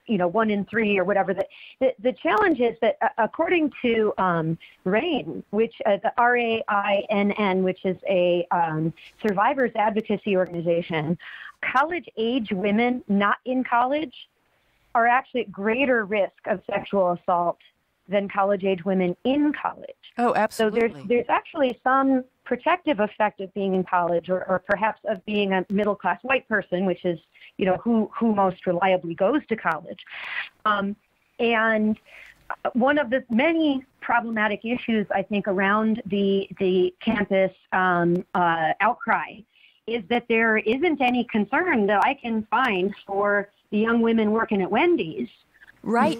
1 in 3 or whatever. The challenge is that according to RAINN, which the RAINN, which is a survivors advocacy organization, college-age women not in college are actually at greater risk of sexual assault than college-age women in college. Oh, absolutely. So there's actually some protective effect of being in college, or perhaps of being a middle-class white person, which is, who most reliably goes to college. And one of the many problematic issues, I think, around the campus outcry is that there isn't any concern that I can find for the young women working at Wendy's. Right,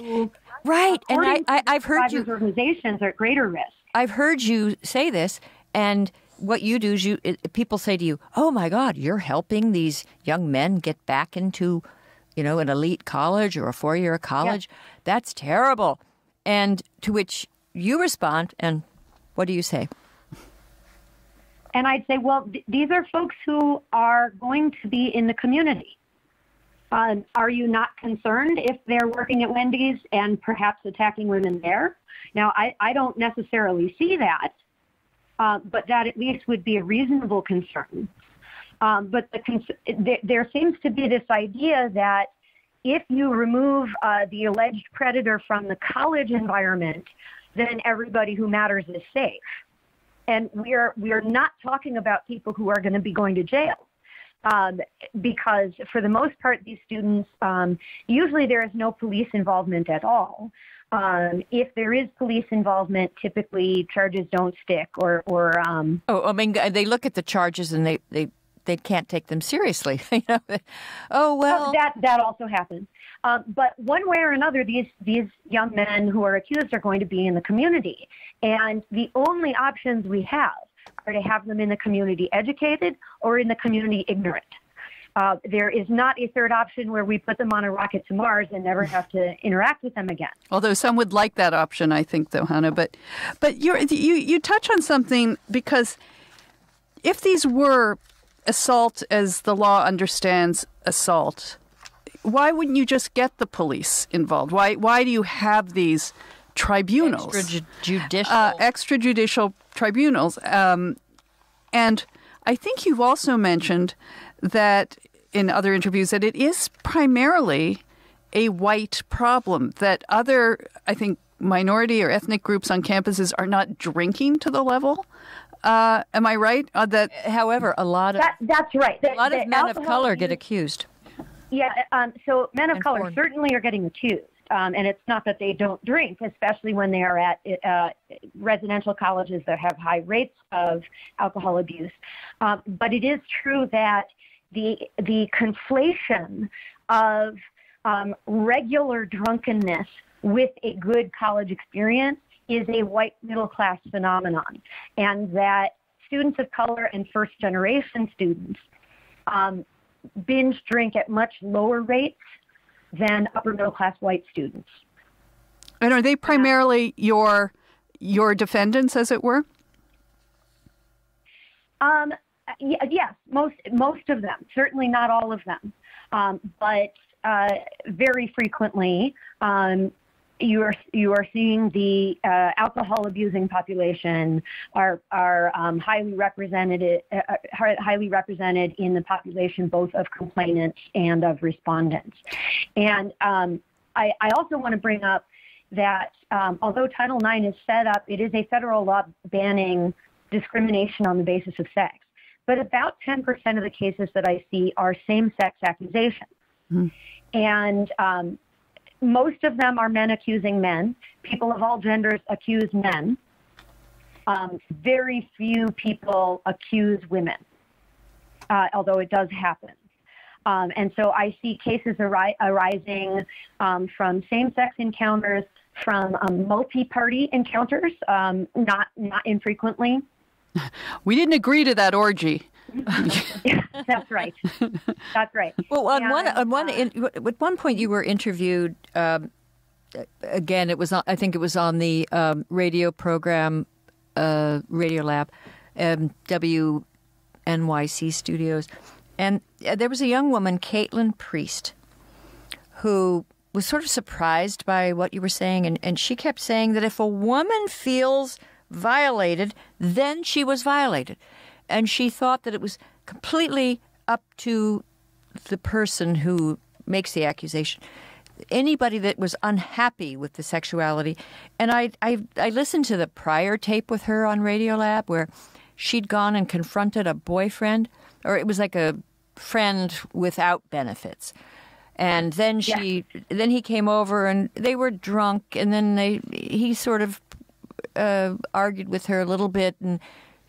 right. And I've heard you. Organizations are at greater risk. I've heard you say this, and what you do is people say to you, "Oh my God, you're helping these young men get back into, an elite college or a 4-year college. Yes. That's terrible." And to which you respond, and what do you say? And I'd say, well, these are folks who are going to be in the community. Are you not concerned if they're working at Wendy's and perhaps attacking women there? Now, I don't necessarily see that, but that at least would be a reasonable concern. But there seems to be this idea that if you remove the alleged predator from the college environment, then everybody who matters is safe. And we are not talking about people who are going to be going to jail. Because for the most part, these students, usually there is no police involvement at all. If there is police involvement, typically charges don't stick they look at the charges and they can't take them seriously. Oh, well. That also happens. But one way or another, these young men who are accused are going to be in the community. And the only options we have are to have them in the community educated or in the community ignorant. There is not a third option where we put them on a rocket to Mars and never have to interact with them again. Although some would like that option, I think, though, Hanna. But you touch on something, because if these were assault as the law understands assault, why wouldn't you just get the police involved? Why do you have these tribunals? Extrajudicial tribunals. And I think you've also mentioned that in other interviews that it is primarily a white problem, that other, I think, minority or ethnic groups on campuses are not drinking to the level. Am I right? However, that's right. A lot of men of color get accused. Yeah, so men of color certainly are getting accused. and it's not that they don't drink, especially when they are at residential colleges that have high rates of alcohol abuse. But it is true that the conflation of regular drunkenness with a good college experience is a white middle class phenomenon, and that students of color and first generation students binge drink at much lower rates than upper middle class white students. And are they primarily your defendants, as it were? Yes, most of them. Certainly not all of them, but very frequently you are seeing the alcohol abusing population are highly represented in the population, both of complainants and of respondents. And I also want to bring up that although Title IX is set up, it is a federal law banning discrimination on the basis of sex. But about 10% of the cases that I see are same-sex accusations. Mm-hmm. And most of them are men accusing men. People of all genders accuse men. Very few people accuse women, although it does happen. And so I see cases arising from same-sex encounters, from multi-party encounters, not infrequently. We didn't agree to that orgy. Yeah, that's right. That's right. Well, at one point you were interviewed. Again, it was I think it was on the radio program, Radio Lab, WNYC Studios, and there was a young woman, Caitlin Priest, who was sort of surprised by what you were saying, and she kept saying that if a woman feels violated, then she was violated. And she thought that it was completely up to the person who makes the accusation. Anybody that was unhappy with the sexuality. And I listened to the prior tape with her on Radiolab where she'd gone and confronted a boyfriend, or it was like a friend without benefits. And then then he came over and they were drunk, and then he sort of argued with her a little bit, and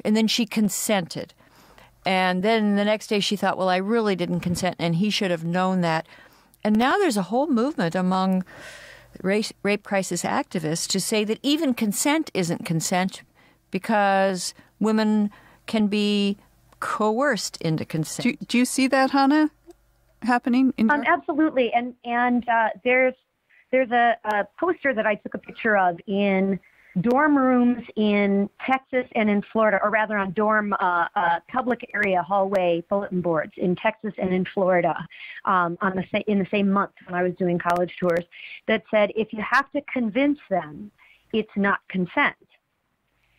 then she consented. And then the next day she thought, well, I really didn't consent, and he should have known that. And now there's a whole movement among rape crisis activists to say that even consent isn't consent because women can be coerced into consent. Do you see that, Hanna, happening? Absolutely. And there's a poster that I took a picture of in dorm rooms in Texas and in Florida, or rather on dorm public area hallway bulletin boards in Texas and in Florida in the same month when I was doing college tours, that said, if you have to convince them, it's not consent.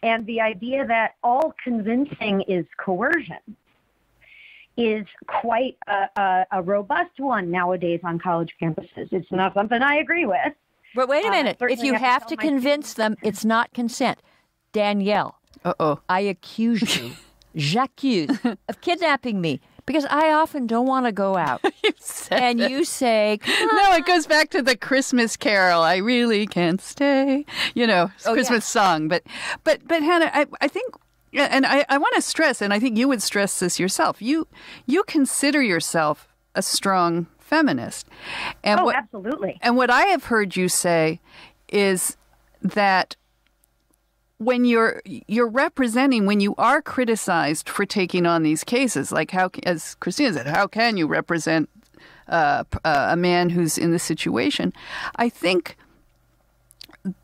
And the idea that all convincing is coercion is quite a robust one nowadays on college campuses. It's not something I agree with. But wait a minute. If you have to convince them, it's not consent. Danielle, I accuse you, j'accuse, of kidnapping me because I often don't want to go out. You say, no, it goes back to the Christmas Carol. I really can't stay. Christmas song. But Hanna, I think, and I want to stress, and I think you would stress this yourself. You consider yourself a strong feminist. And absolutely. And what I have heard you say is that when you're representing, when you are criticized for taking on these cases, like how, as Christina said, how can you represent a man who's in this situation? I think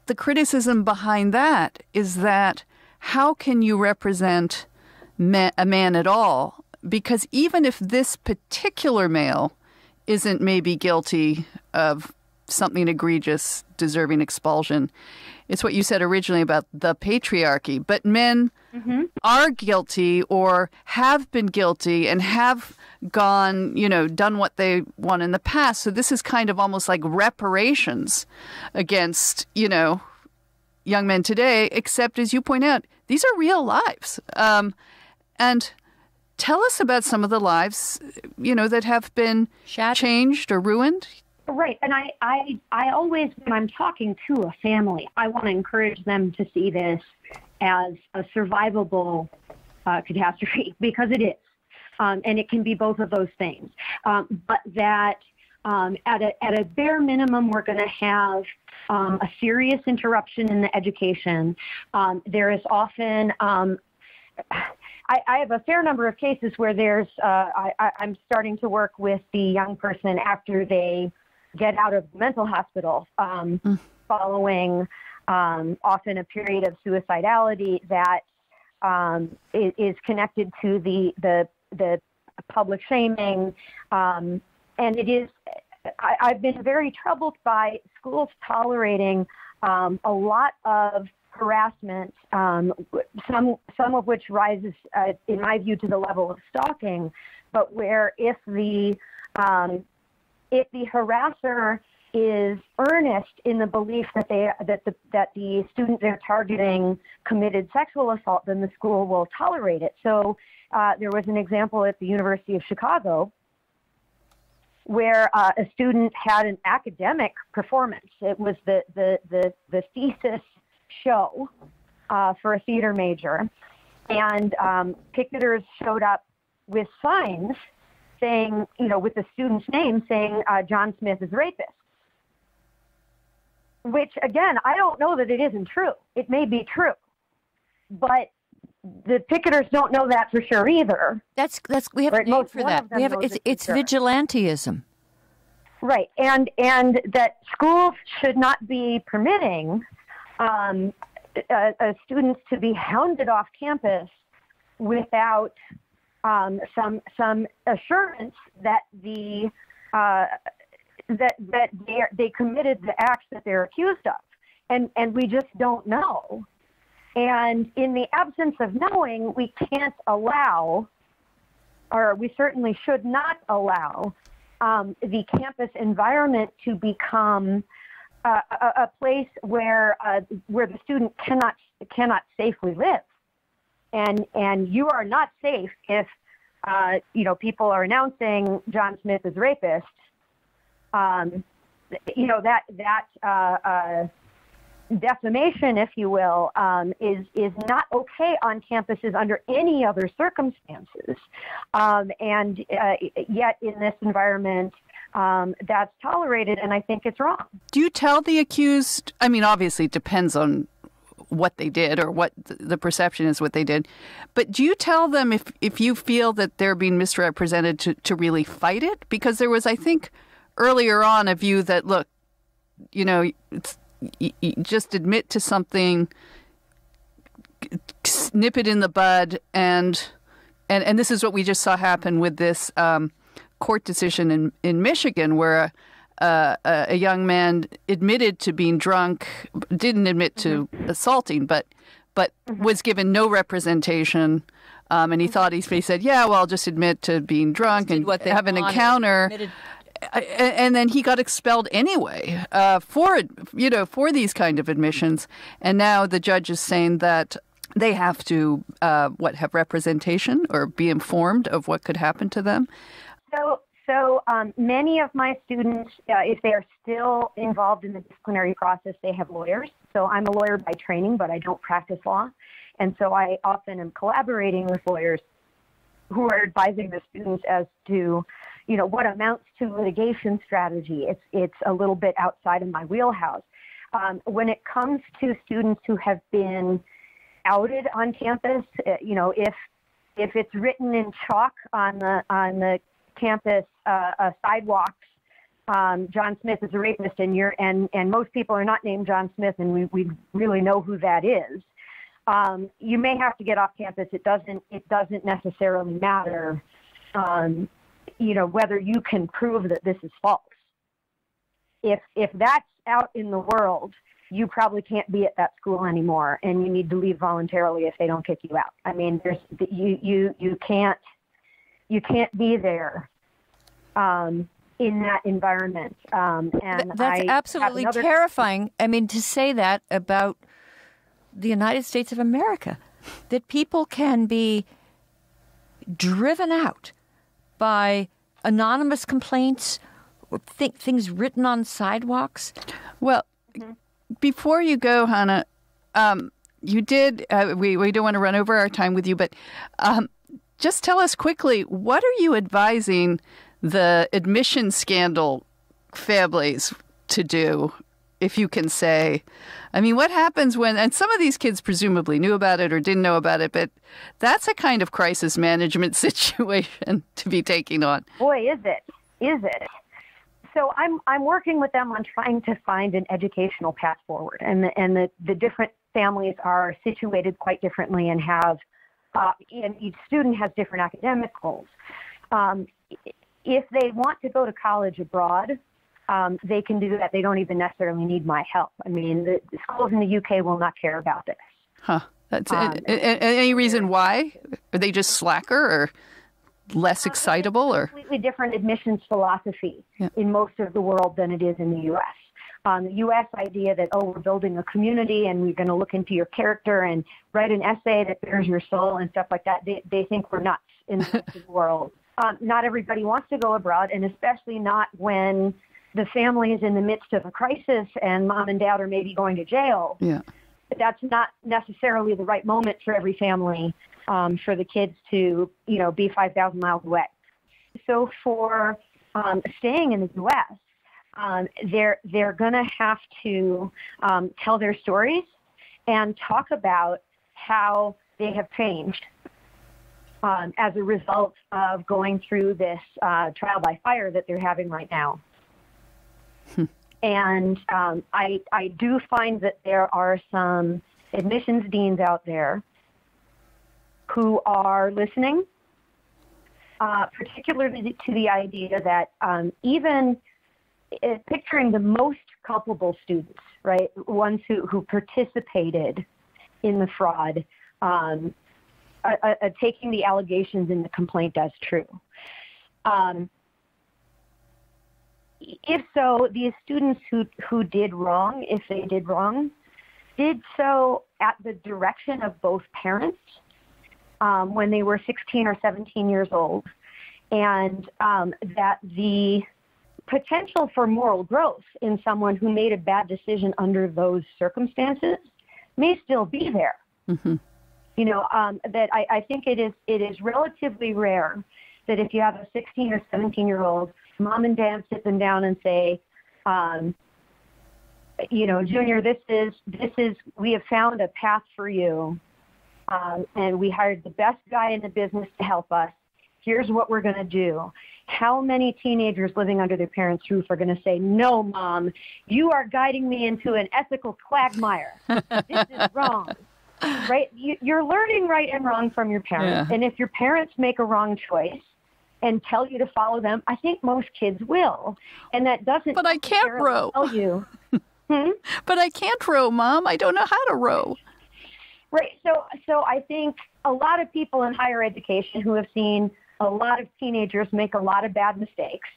the criticism behind that is that how can you represent a man at all? Because even if this particular male isn't maybe guilty of something egregious, deserving expulsion. It's what you said originally about the patriarchy. But men are guilty or have been guilty and have gone, done what they want in the past. So this is kind of almost like reparations against, young men today, except as you point out, these are real lives. And tell us about some of the lives, that have been changed or ruined. Right. And I always, when I'm talking to a family, I want to encourage them to see this as a survivable catastrophe, because it is. And it can be both of those things. But that at a bare minimum, we're going to have a serious interruption in the education. There is often, I have a fair number of cases where there's, I'm starting to work with the young person after they get out of the mental hospital, following often a period of suicidality that is connected to the public shaming. And it is, I've been very troubled by schools tolerating a lot of harassment, some of which rises, in my view, to the level of stalking, but where if the harasser is earnest in the belief that the student they're targeting committed sexual assault, then the school will tolerate it. So there was an example at the University of Chicago where a student had an academic performance. It was the thesis show for a theater major, and picketers showed up with signs saying, with the student's name saying, John Smith is a rapist. Which, again, I don't know that it isn't true. It may be true, but the picketers don't know that for sure either. We have a name for that. It's vigilantism. Right, and that schools should not be permitting students to be hounded off campus without some assurance that that they committed the acts that they're accused of, and we just don't know. And in the absence of knowing, we can't allow, or we certainly should not allow, the campus environment to become a place where the student cannot safely live. And you are not safe if people are announcing John Smith is a rapist. That defamation, if you will, is not okay on campuses under any other circumstances. And yet in this environment, that's tolerated, and I think it's wrong. Do you tell the accused, I mean, obviously it depends on what they did or what the perception is what they did, but do you tell them if you feel that they're being misrepresented to really fight it? Because there was, I think, earlier on a view that, look, you just admit to something, nip it in the bud, and this is what we just saw happen with this court decision in Michigan, where a young man admitted to being drunk, didn't admit to assaulting, but was given no representation, and he thought he said, "Yeah, well, I'll just admit to being drunk and have an encounter." And then he got expelled anyway for these kind of admissions. And now the judge is saying that they have to have representation or be informed of what could happen to them. So many of my students, if they are still involved in the disciplinary process, they have lawyers. So I'm a lawyer by training, but I don't practice law. And so I often am collaborating with lawyers who are advising the students as to what amounts to litigation strategy. It's a little bit outside of my wheelhouse. When it comes to students who have been outed on campus, if it's written in chalk on the campus sidewalks, John Smith is a rapist, and most people are not named John Smith, and we really know who that is. You may have to get off campus. It doesn't necessarily matter. Whether you can prove that this is false. If that's out in the world, you probably can't be at that school anymore, and you need to leave voluntarily if they don't kick you out. I mean, you can't be there in that environment. And that's absolutely terrifying. I mean, to say that about the United States of America, that people can be driven out by anonymous complaints things written on sidewalks. Well, before you go, Hanna, you did, we don't want to run over our time with you, but just tell us quickly, what are you advising the admission scandal families to do, if you can say? I mean, what happens when, and some of these kids presumably knew about it or didn't know about it, but that's a kind of crisis management situation to be taking on. Boy, is it. Is it. So I'm working with them on trying to find an educational path forward, and the different families are situated quite differently and have, and each student has different academic goals. If they want to go to college abroad, they can do that. They don't even necessarily need my help. I mean, the schools in the UK will not care about this. Huh. That's any reason why? Are they just slacker or less excitable? Or completely different admissions philosophy in most of the world than it is in the U.S. The U.S. idea that, we're building a community and we're going to look into your character and write an essay that bears your soul and stuff like that, they think we're nuts in the rest of the world. Not everybody wants to go abroad, and especially not when the family is in the midst of a crisis and mom and dad are maybe going to jail. Yeah. That's not necessarily the right moment for every family, for the kids to, be 5,000 miles away. So for staying in the U.S., they're going to have to tell their stories and talk about how they have changed as a result of going through this trial by fire that they're having right now. And I do find that there are some admissions deans out there who are listening, particularly to the idea that even picturing the most culpable students, right, ones who participated in the fraud, taking the allegations in the complaint as true. If so, these students who did wrong, if they did wrong, did so at the direction of both parents when they were 16 or 17 years old, and that the potential for moral growth in someone who made a bad decision under those circumstances may still be there. Mm-hmm. That I think it is relatively rare that if you have a 16 or 17-year-old, mom and dad sit them down and say, Junior, this is, we have found a path for you, and we hired the best guy in the business to help us. Here's what we're going to do. How many teenagers living under their parents' roof are going to say, no, Mom, you are guiding me into an ethical quagmire. This is wrong. Right? You're learning right and wrong from your parents. Yeah. And if your parents make a wrong choice and tell you to follow them, I think most kids will. And that doesn't But I can't row. Tell you. But I can't row, Mom. I don't know how to row. Right. So I think a lot of people in higher education who have seen a lot of teenagers make a lot of bad mistakes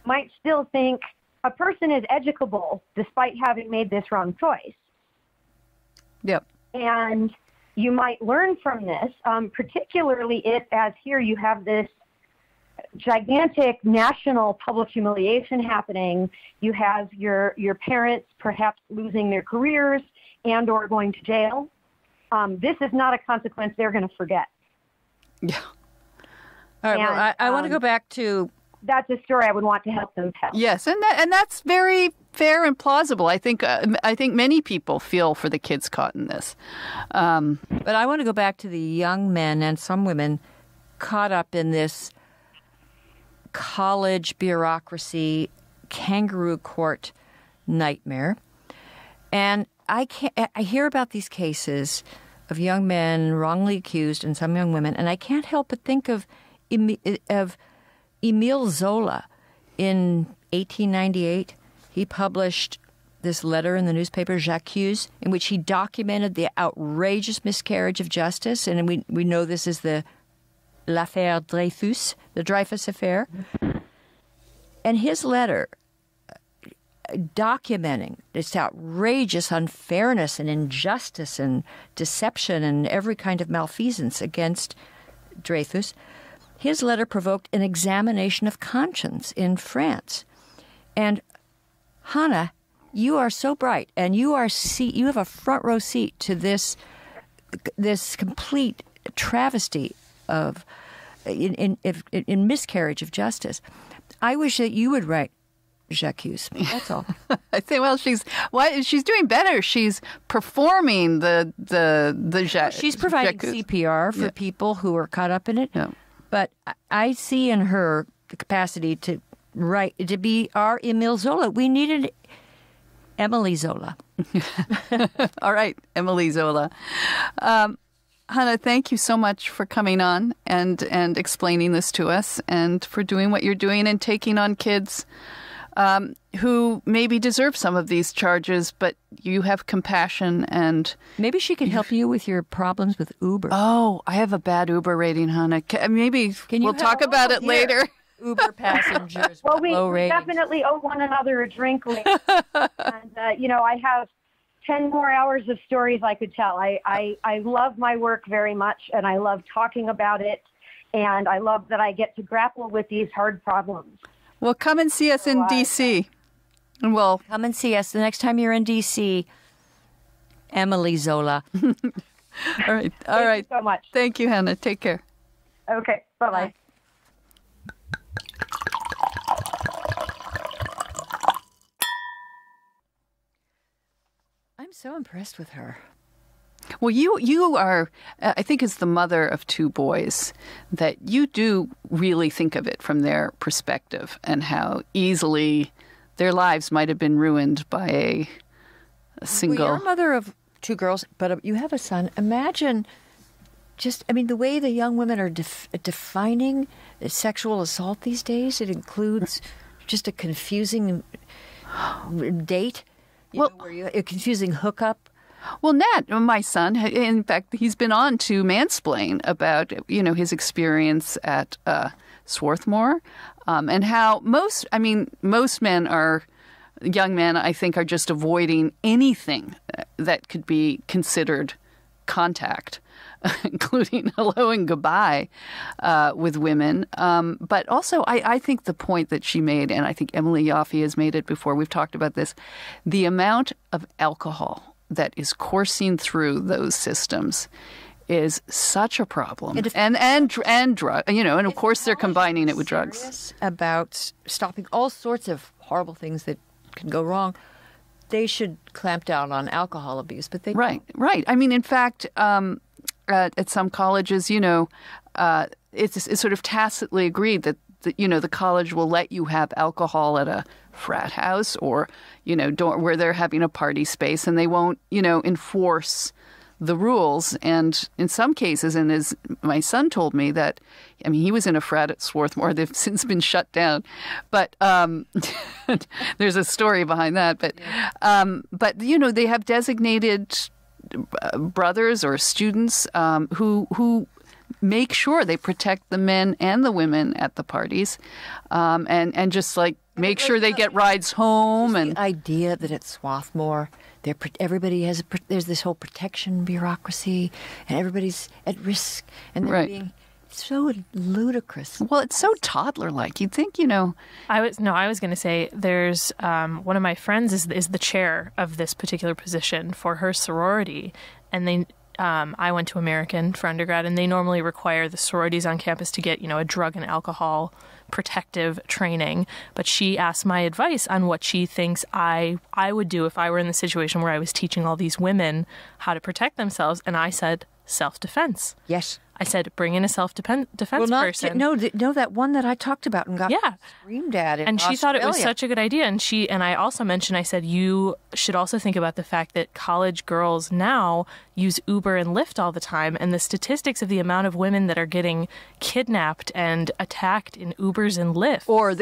might still think a person is educable despite having made this wrong choice. Yep. And you might learn from this, particularly if, as here, you have this gigantic national public humiliation happening. You have your parents perhaps losing their careers and or going to jail. This is not a consequence they're going to forget. Yeah. All right. Well, I want to go back to. That's a story I would want to help them tell. Yes, and that's very fair and plausible. I think many people feel for the kids caught in this. But I want to go back to the young men and some women caught up in this college bureaucracy kangaroo court nightmare. And I hear about these cases of young men wrongly accused and some young women, and I can't help but think of Emile Zola in 1898. He published this letter in the newspaper J'accuse, in which he documented the outrageous miscarriage of justice, and we know this is the l'affaire Dreyfus, the Dreyfus affair. And his letter documenting this outrageous unfairness and injustice and deception and every kind of malfeasance against Dreyfus His letter provoked an examination of conscience in France. And Hanna, you are so bright, and you have a front row seat to this complete travesty of in miscarriage of justice. I wish that you would write J'accuse. That's all. I say, well, she's doing better. She's performing the She's providing CPR for people who are caught up in it. Yeah. But I see in her the capacity to write, to be our Emile Zola. We needed Emily Zola. All right, Emily Zola. Hanna, thank you so much for coming on and explaining this to us, and for doing what you're doing and taking on kids who maybe deserve some of these charges, but you have compassion. And maybe she can help you with your problems with Uber. Oh, I have a bad Uber rating, Hanna. Maybe we'll talk about it later. Uber passengers well, with low ratings. Definitely owe one another a drink later. And, I have 10 more hours of stories I could tell. I love my work very much, and I love talking about it, and I love that I get to grapple with these hard problems. Well, come and see us in D.C. And we'll come and see us the next time you're in D.C., Emily Zola. All right. Thank you so much. Thank you, Hanna. Take care. Okay. Bye-bye. Bye. I'm so impressed with her. Well, you are, I think, as the mother of two boys, that you do really think of it from their perspective and how easily their lives might have been ruined by a single... Well, you're a mother of two girls, but you have a son. Imagine the way the young women are defining sexual assault these days. It includes just a confusing date, a confusing hookup. Well, Nat, my son, in fact, he's been on to mansplain about, his experience at Swarthmore, and how most young men, I think, are just avoiding anything that could be considered contact, including hello and goodbye with women. But also, I think the point that she made, and I think Emily Yoffe has made it before, we've talked about this, the amount of alcohol that is coursing through those systems is such a problem, and drug, and of course they're combining it with drugs. About stopping all sorts of horrible things that can go wrong, they should clamp down on alcohol abuse. But they right. I mean, in fact, at some colleges, it's sort of tacitly agreed that the college will let you have alcohol at a frat house or, where they're having a party space, and they won't, enforce the rules. And in some cases, and as my son told me that, he was in a frat at Swarthmore. They've since been shut down. But there's a story behind that. But they have designated brothers or students who make sure they protect the men and the women at the parties, and just make sure they get rides home. And the idea that at Swarthmore, there's this whole protection bureaucracy, and everybody's at risk, and they're being so ludicrous. Well, it's so toddler-like. You'd think, I was going to say there's one of my friends is the chair of this particular position for her sorority, and I went to American for undergrad, and they normally require the sororities on campus to get, a drug and alcohol protective training. But she asked my advice on what she thinks I would do if I were in the situation where I was teaching all these women how to protect themselves. And I said, self-defense. Yes. I said, bring in a self-defense person. No, that one that I talked about and got screamed at in And she Australia. thought it was such a good idea. And I also mentioned, I said, you should also think about the fact that college girls now use Uber and Lyft all the time. And the statistics of the amount of women that are getting kidnapped and attacked in Ubers and Lyft. Or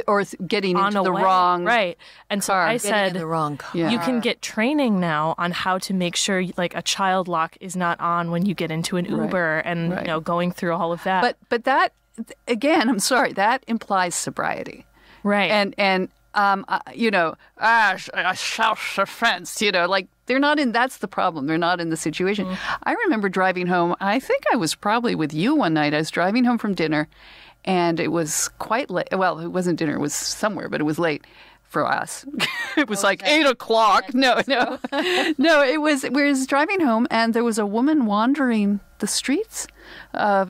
getting into the wrong Right. And so I said, the wrong car. You can get training now on how to make sure a child lock is not on when you get into an Uber and, going through all of that. But that, again, I'm sorry, that implies sobriety. Right. And self-defense, like they're not in, that's the problem. They're not in the situation. I remember driving home. I think I was probably with you one night. I was driving home from dinner and it was quite late. Well, it wasn't dinner. It was somewhere, but it was late for us. It was like 8 o'clock. No. It was, we were driving home and there was a woman wandering the streets.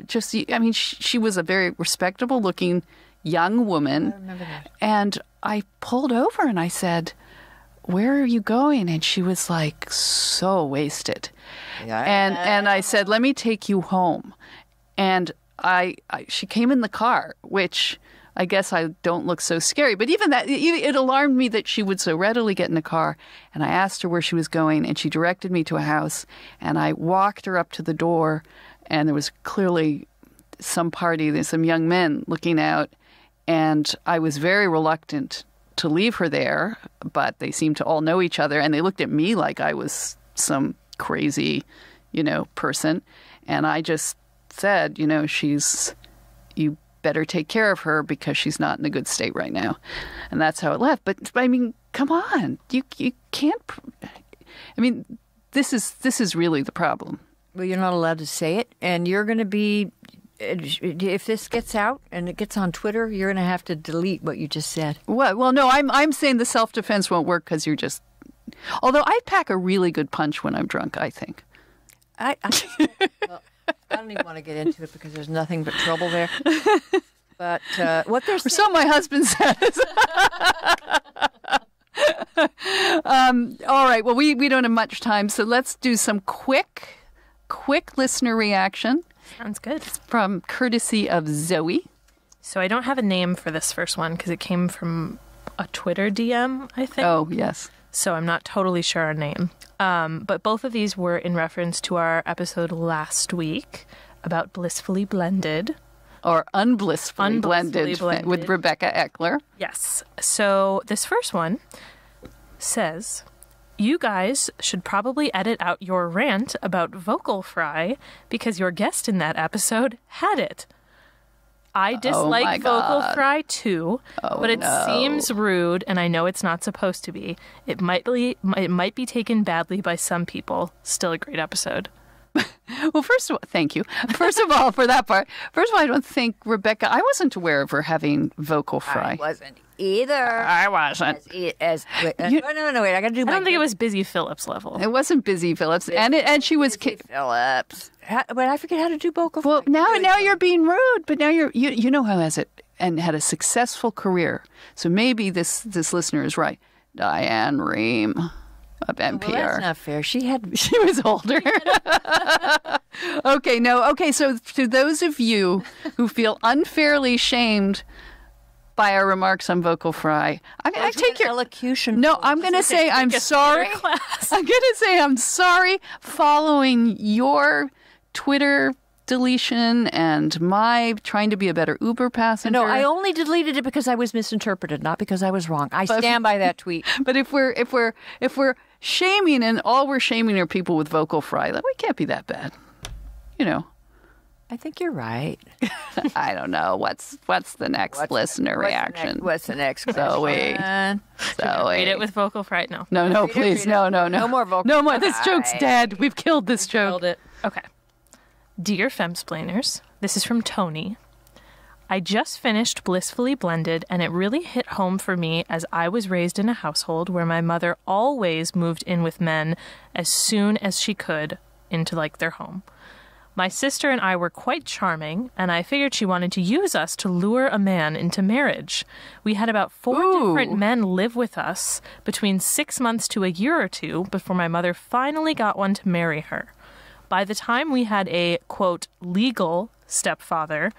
She was a very respectable looking young woman. I remember that. And I pulled over and I said, "Where are you going?" And she was like so wasted. And I said, "Let me take you home." And she came in the car, which I guess I don't look so scary. But even that, it alarmed me that she would so readily get in a car. And I asked her where she was going and she directed me to a house. And I walked her up to the door and there was clearly some party. There's some young men looking out. And I was very reluctant to leave her there, but they seemed to all know each other, and they looked at me like I was some crazy, person. And I just said, you better take care of her because she's not in a good state right now. And that's how it left. But I mean, come on, you can't. I mean, this is really the problem. Well, you're not allowed to say it, and you're going to be. If this gets out and it gets on Twitter, you're going to have to delete what you just said. What? Well, no, I'm saying the self-defense won't work because you're just... Although I pack a really good punch when I'm drunk, I think. I don't even want to get into it because there's nothing but trouble there. But what there's... So my husband says. All right, well, we don't have much time, so let's do some quick listener reaction. Sounds good. From courtesy of Zoe. So I don't have a name for this first one because it came from a Twitter DM, I think. Oh, yes. So I'm not totally sure our name. But both of these were in reference to our episode last week about Blissfully Blended. Or Unblissfully blended with Rebecca Eckler. Yes. So this first one says... You guys should probably edit out your rant about vocal fry because your guest in that episode had it. I dislike vocal fry too, but it seems rude, and I know it's not supposed to be. It might be taken badly by some people. Still a great episode. Well, first of all, thank you. First of all, for that part. First of all, I don't think Rebecca, I wasn't aware of her having vocal fry. I wasn't either. I wasn't. Wait, I got to do my... I don't think it was Busy Phillips level. It wasn't Busy Phillips. And she was... Phillips. But I forget how to do vocal fry. Well, now you're being rude, but now you know how has it and had a successful career. So maybe this listener is right. Diane Rehm of NPR. Well, that's not fair. She was older. Okay, so to those of you who feel unfairly shamed by our remarks on vocal fry, I take your elocution. No, I'm going to say I'm sorry. I'm going to say I'm sorry following your Twitter deletion and my trying to be a better Uber passenger. No, I only deleted it because I was misinterpreted, not because I was wrong. I stand by that tweet. But if we're shaming and all we're shaming are people with vocal fry, then we can't be that bad. I think you're right. I don't know. What's the next listener reaction? What's the next question? Zoe. Read it with vocal fry. No. No, please. No. No more vocal No more. This joke's dead. We've killed this joke. Killed it. Okay. Dear Femsplainers, this is from Tony. I just finished Blissfully Blended, and it really hit home for me as I was raised in a household where my mother always moved in with men as soon as she could into their home. My sister and I were quite charming, and I figured she wanted to use us to lure a man into marriage. We had about 4 different men live with us between 6 months to a year or two before my mother finally got one to marry her. By the time we had a, quote, legal stepfather,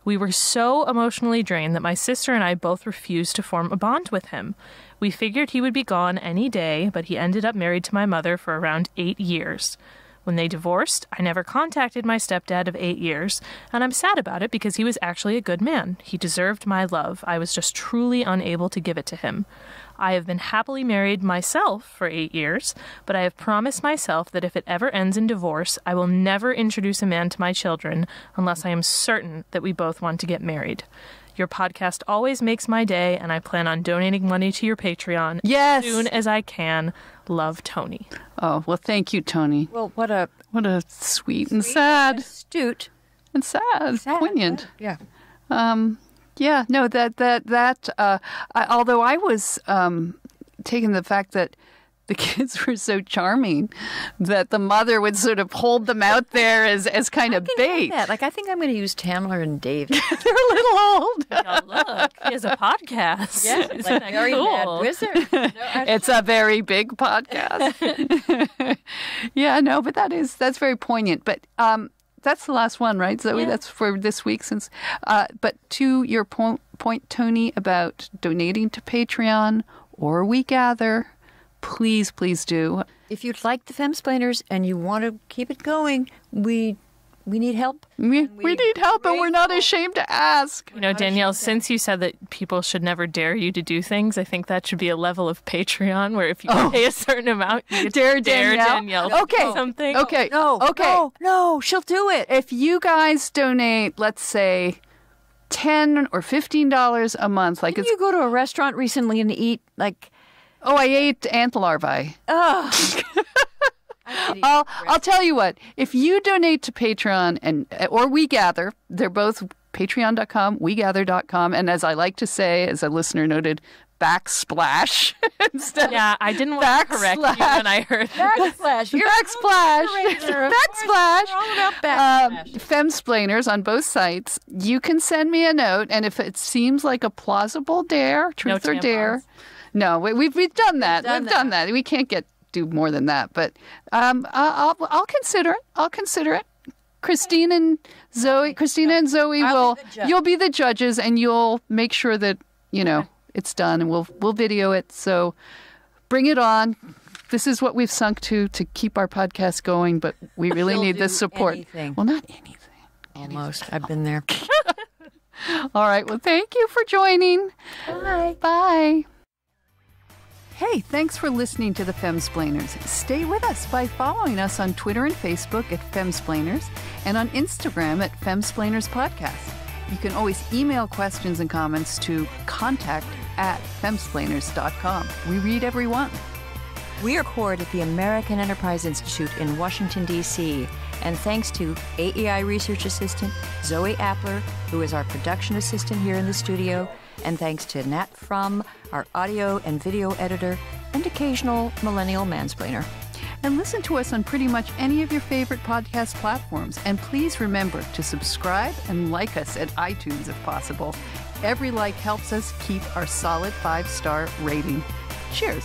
we were so emotionally drained that my sister and I both refused to form a bond with him. We figured he would be gone any day, but he ended up married to my mother for around 8 years. When they divorced, I never contacted my stepdad of 8 years, and I'm sad about it because he was actually a good man. He deserved my love. I was just truly unable to give it to him. I have been happily married myself for 8 years, but I have promised myself that if it ever ends in divorce, I will never introduce a man to my children unless I am certain that we both want to get married. Your podcast always makes my day, and I plan on donating money to your Patreon Yes. as soon as I can. Love, Tony. Oh, well, thank you, Tony. Well, what a Sweet and sad. astute. And sad. Poignant. Yeah. Yeah, no, although I was taking the fact that the kids were so charming that the mother would sort of hold them out there as kind of bait. That. Like, I think I'm going to use Tamler and David. They're a little old. Oh, look, he has a podcast. Yeah, Isn't like that Very cool? Bad Wizard. It's a very big podcast. Yeah, no, but that's very poignant. But that's the last one, right, Zoe? Yeah. That's for this week. But to your point, Tony, about donating to Patreon or We Gather, please do. If you'd like the Femsplainers and you want to keep it going, we need help. We need help, and we're not ashamed to ask. You know, Danielle, since you said that people should never dare you to do things, I think that should be a level of Patreon where if you pay a certain amount, you get to dare Danielle to do something. Okay. No, she'll do it. If you guys donate, let's say, $10 or $15 a month, like Didn't you go to a restaurant recently and eat like? Oh, I ate ant larvae. Oh. I'll tell you what. If you donate to Patreon or We Gather, they're both patreon.com, wegather.com, and as I like to say, as a listener noted, backsplash. Yeah, I didn't want to correct you when I heard that. Backsplash. Backsplash. Femsplainers on both sites. You can send me a note, and if it seems like a plausible dare, truth or dare. No, we've done that. We've done that. We can't do more than that. But I'll consider it. I'll consider it. Christina and Zoe you'll be the judges, and you'll make sure that it's done, and we'll video it. So bring it on. This is what we've sunk to keep our podcast going, but we really need this support. Anything. Well, not anything. Almost. I've been there. All right. Well, thank you for joining. Bye. Bye. Hey, thanks for listening to the Femsplainers. Stay with us by following us on Twitter and Facebook at Femsplainers and on Instagram at Femsplainers Podcast. You can always email questions and comments to contact@femsplainers.com. We read every one. We record at the American Enterprise Institute in Washington, D.C., and thanks to AEI Research Assistant Zoe Appler, who is our production assistant here in the studio, and thanks to Nat Frum, our audio and video editor, and occasional millennial mansplainer. And listen to us on pretty much any of your favorite podcast platforms. And please remember to subscribe and like us at iTunes if possible. Every like helps us keep our solid 5-star rating. Cheers.